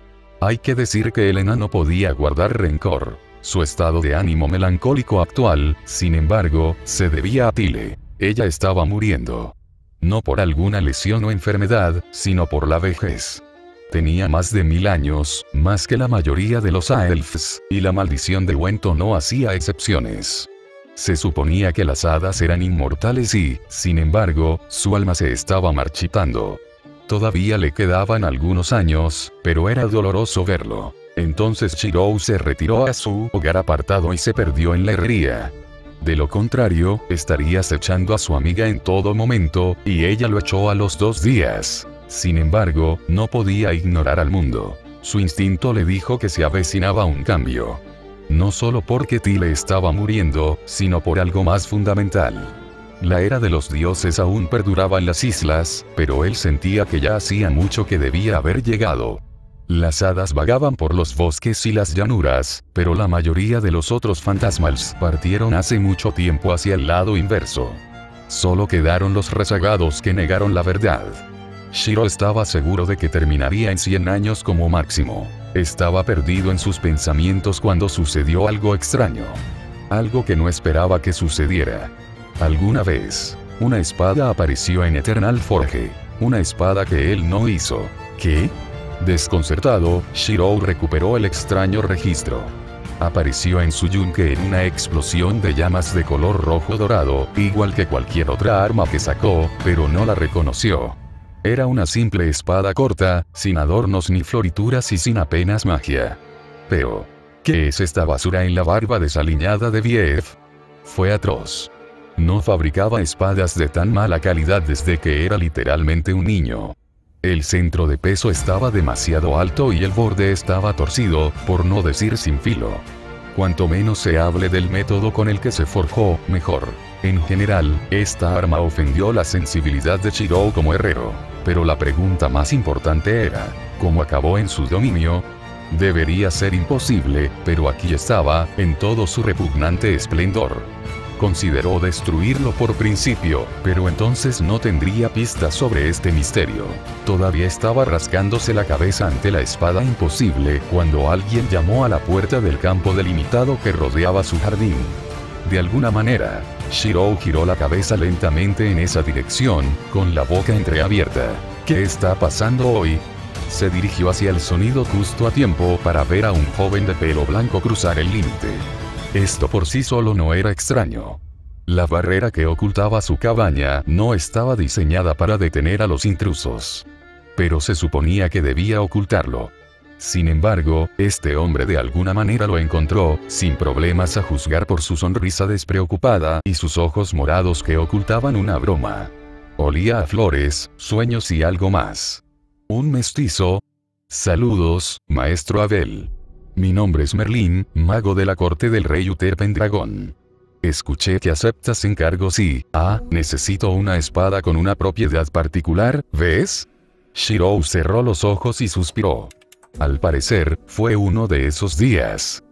Hay que decir que Elena no podía guardar rencor. Su estado de ánimo melancólico actual, sin embargo, se debía a Tile. Ella estaba muriendo. No por alguna lesión o enfermedad, sino por la vejez. Tenía más de 1000 años, más que la mayoría de los Aelfs, y la maldición de Wento no hacía excepciones. Se suponía que las hadas eran inmortales y, sin embargo, su alma se estaba marchitando. Todavía le quedaban algunos años, pero era doloroso verlo. Entonces Shirou se retiró a su hogar apartado y se perdió en la herrería. De lo contrario, estaría acechando a su amiga en todo momento, y ella lo echó a los 2 días. Sin embargo, no podía ignorar al mundo. Su instinto le dijo que se avecinaba un cambio. No solo porque Tile estaba muriendo, sino por algo más fundamental. La era de los dioses aún perduraba en las islas, pero él sentía que ya hacía mucho que debía haber llegado. Las hadas vagaban por los bosques y las llanuras, pero la mayoría de los otros fantasmas partieron hace mucho tiempo hacia el lado inverso. Solo quedaron los rezagados que negaron la verdad. Shiro estaba seguro de que terminaría en 100 años como máximo. Estaba perdido en sus pensamientos cuando sucedió algo extraño. Algo que no esperaba que sucediera. Alguna vez, una espada apareció en Eternal Forge. Una espada que él no hizo. ¿Qué? Desconcertado, Shirou recuperó el extraño registro. Apareció en su yunque en una explosión de llamas de color rojo dorado, igual que cualquier otra arma que sacó, pero no la reconoció. Era una simple espada corta, sin adornos ni florituras y sin apenas magia. Pero, ¿qué es esta basura en la barba desaliñada de Vief? Fue atroz. No fabricaba espadas de tan mala calidad desde que era literalmente un niño. El centro de peso estaba demasiado alto y el borde estaba torcido, por no decir sin filo. Cuanto menos se hable del método con el que se forjó, mejor. En general, esta arma ofendió la sensibilidad de Shirou como herrero. Pero la pregunta más importante era, ¿cómo acabó en su dominio? Debería ser imposible, pero aquí estaba, en todo su repugnante esplendor. Consideró destruirlo por principio, pero entonces no tendría pistas sobre este misterio. Todavía estaba rascándose la cabeza ante la espada imposible cuando alguien llamó a la puerta del campo delimitado que rodeaba su jardín. De alguna manera, Shirou giró la cabeza lentamente en esa dirección, con la boca entreabierta. ¿Qué está pasando hoy? Se dirigió hacia el sonido justo a tiempo para ver a un joven de pelo blanco cruzar el límite. Esto por sí solo no era extraño. La barrera que ocultaba su cabaña no estaba diseñada para detener a los intrusos. Pero se suponía que debía ocultarlo. Sin embargo, este hombre de alguna manera lo encontró, sin problemas a juzgar por su sonrisa despreocupada y sus ojos morados que ocultaban una broma. Olía a flores, sueños y algo más. ¿Un mestizo? Saludos, maestro Abel. Mi nombre es Merlín, mago de la corte del rey Uther Pendragón. Escuché que aceptas encargos y, necesito una espada con una propiedad particular, ¿ves? Shirou cerró los ojos y suspiró. Al parecer, fue uno de esos días.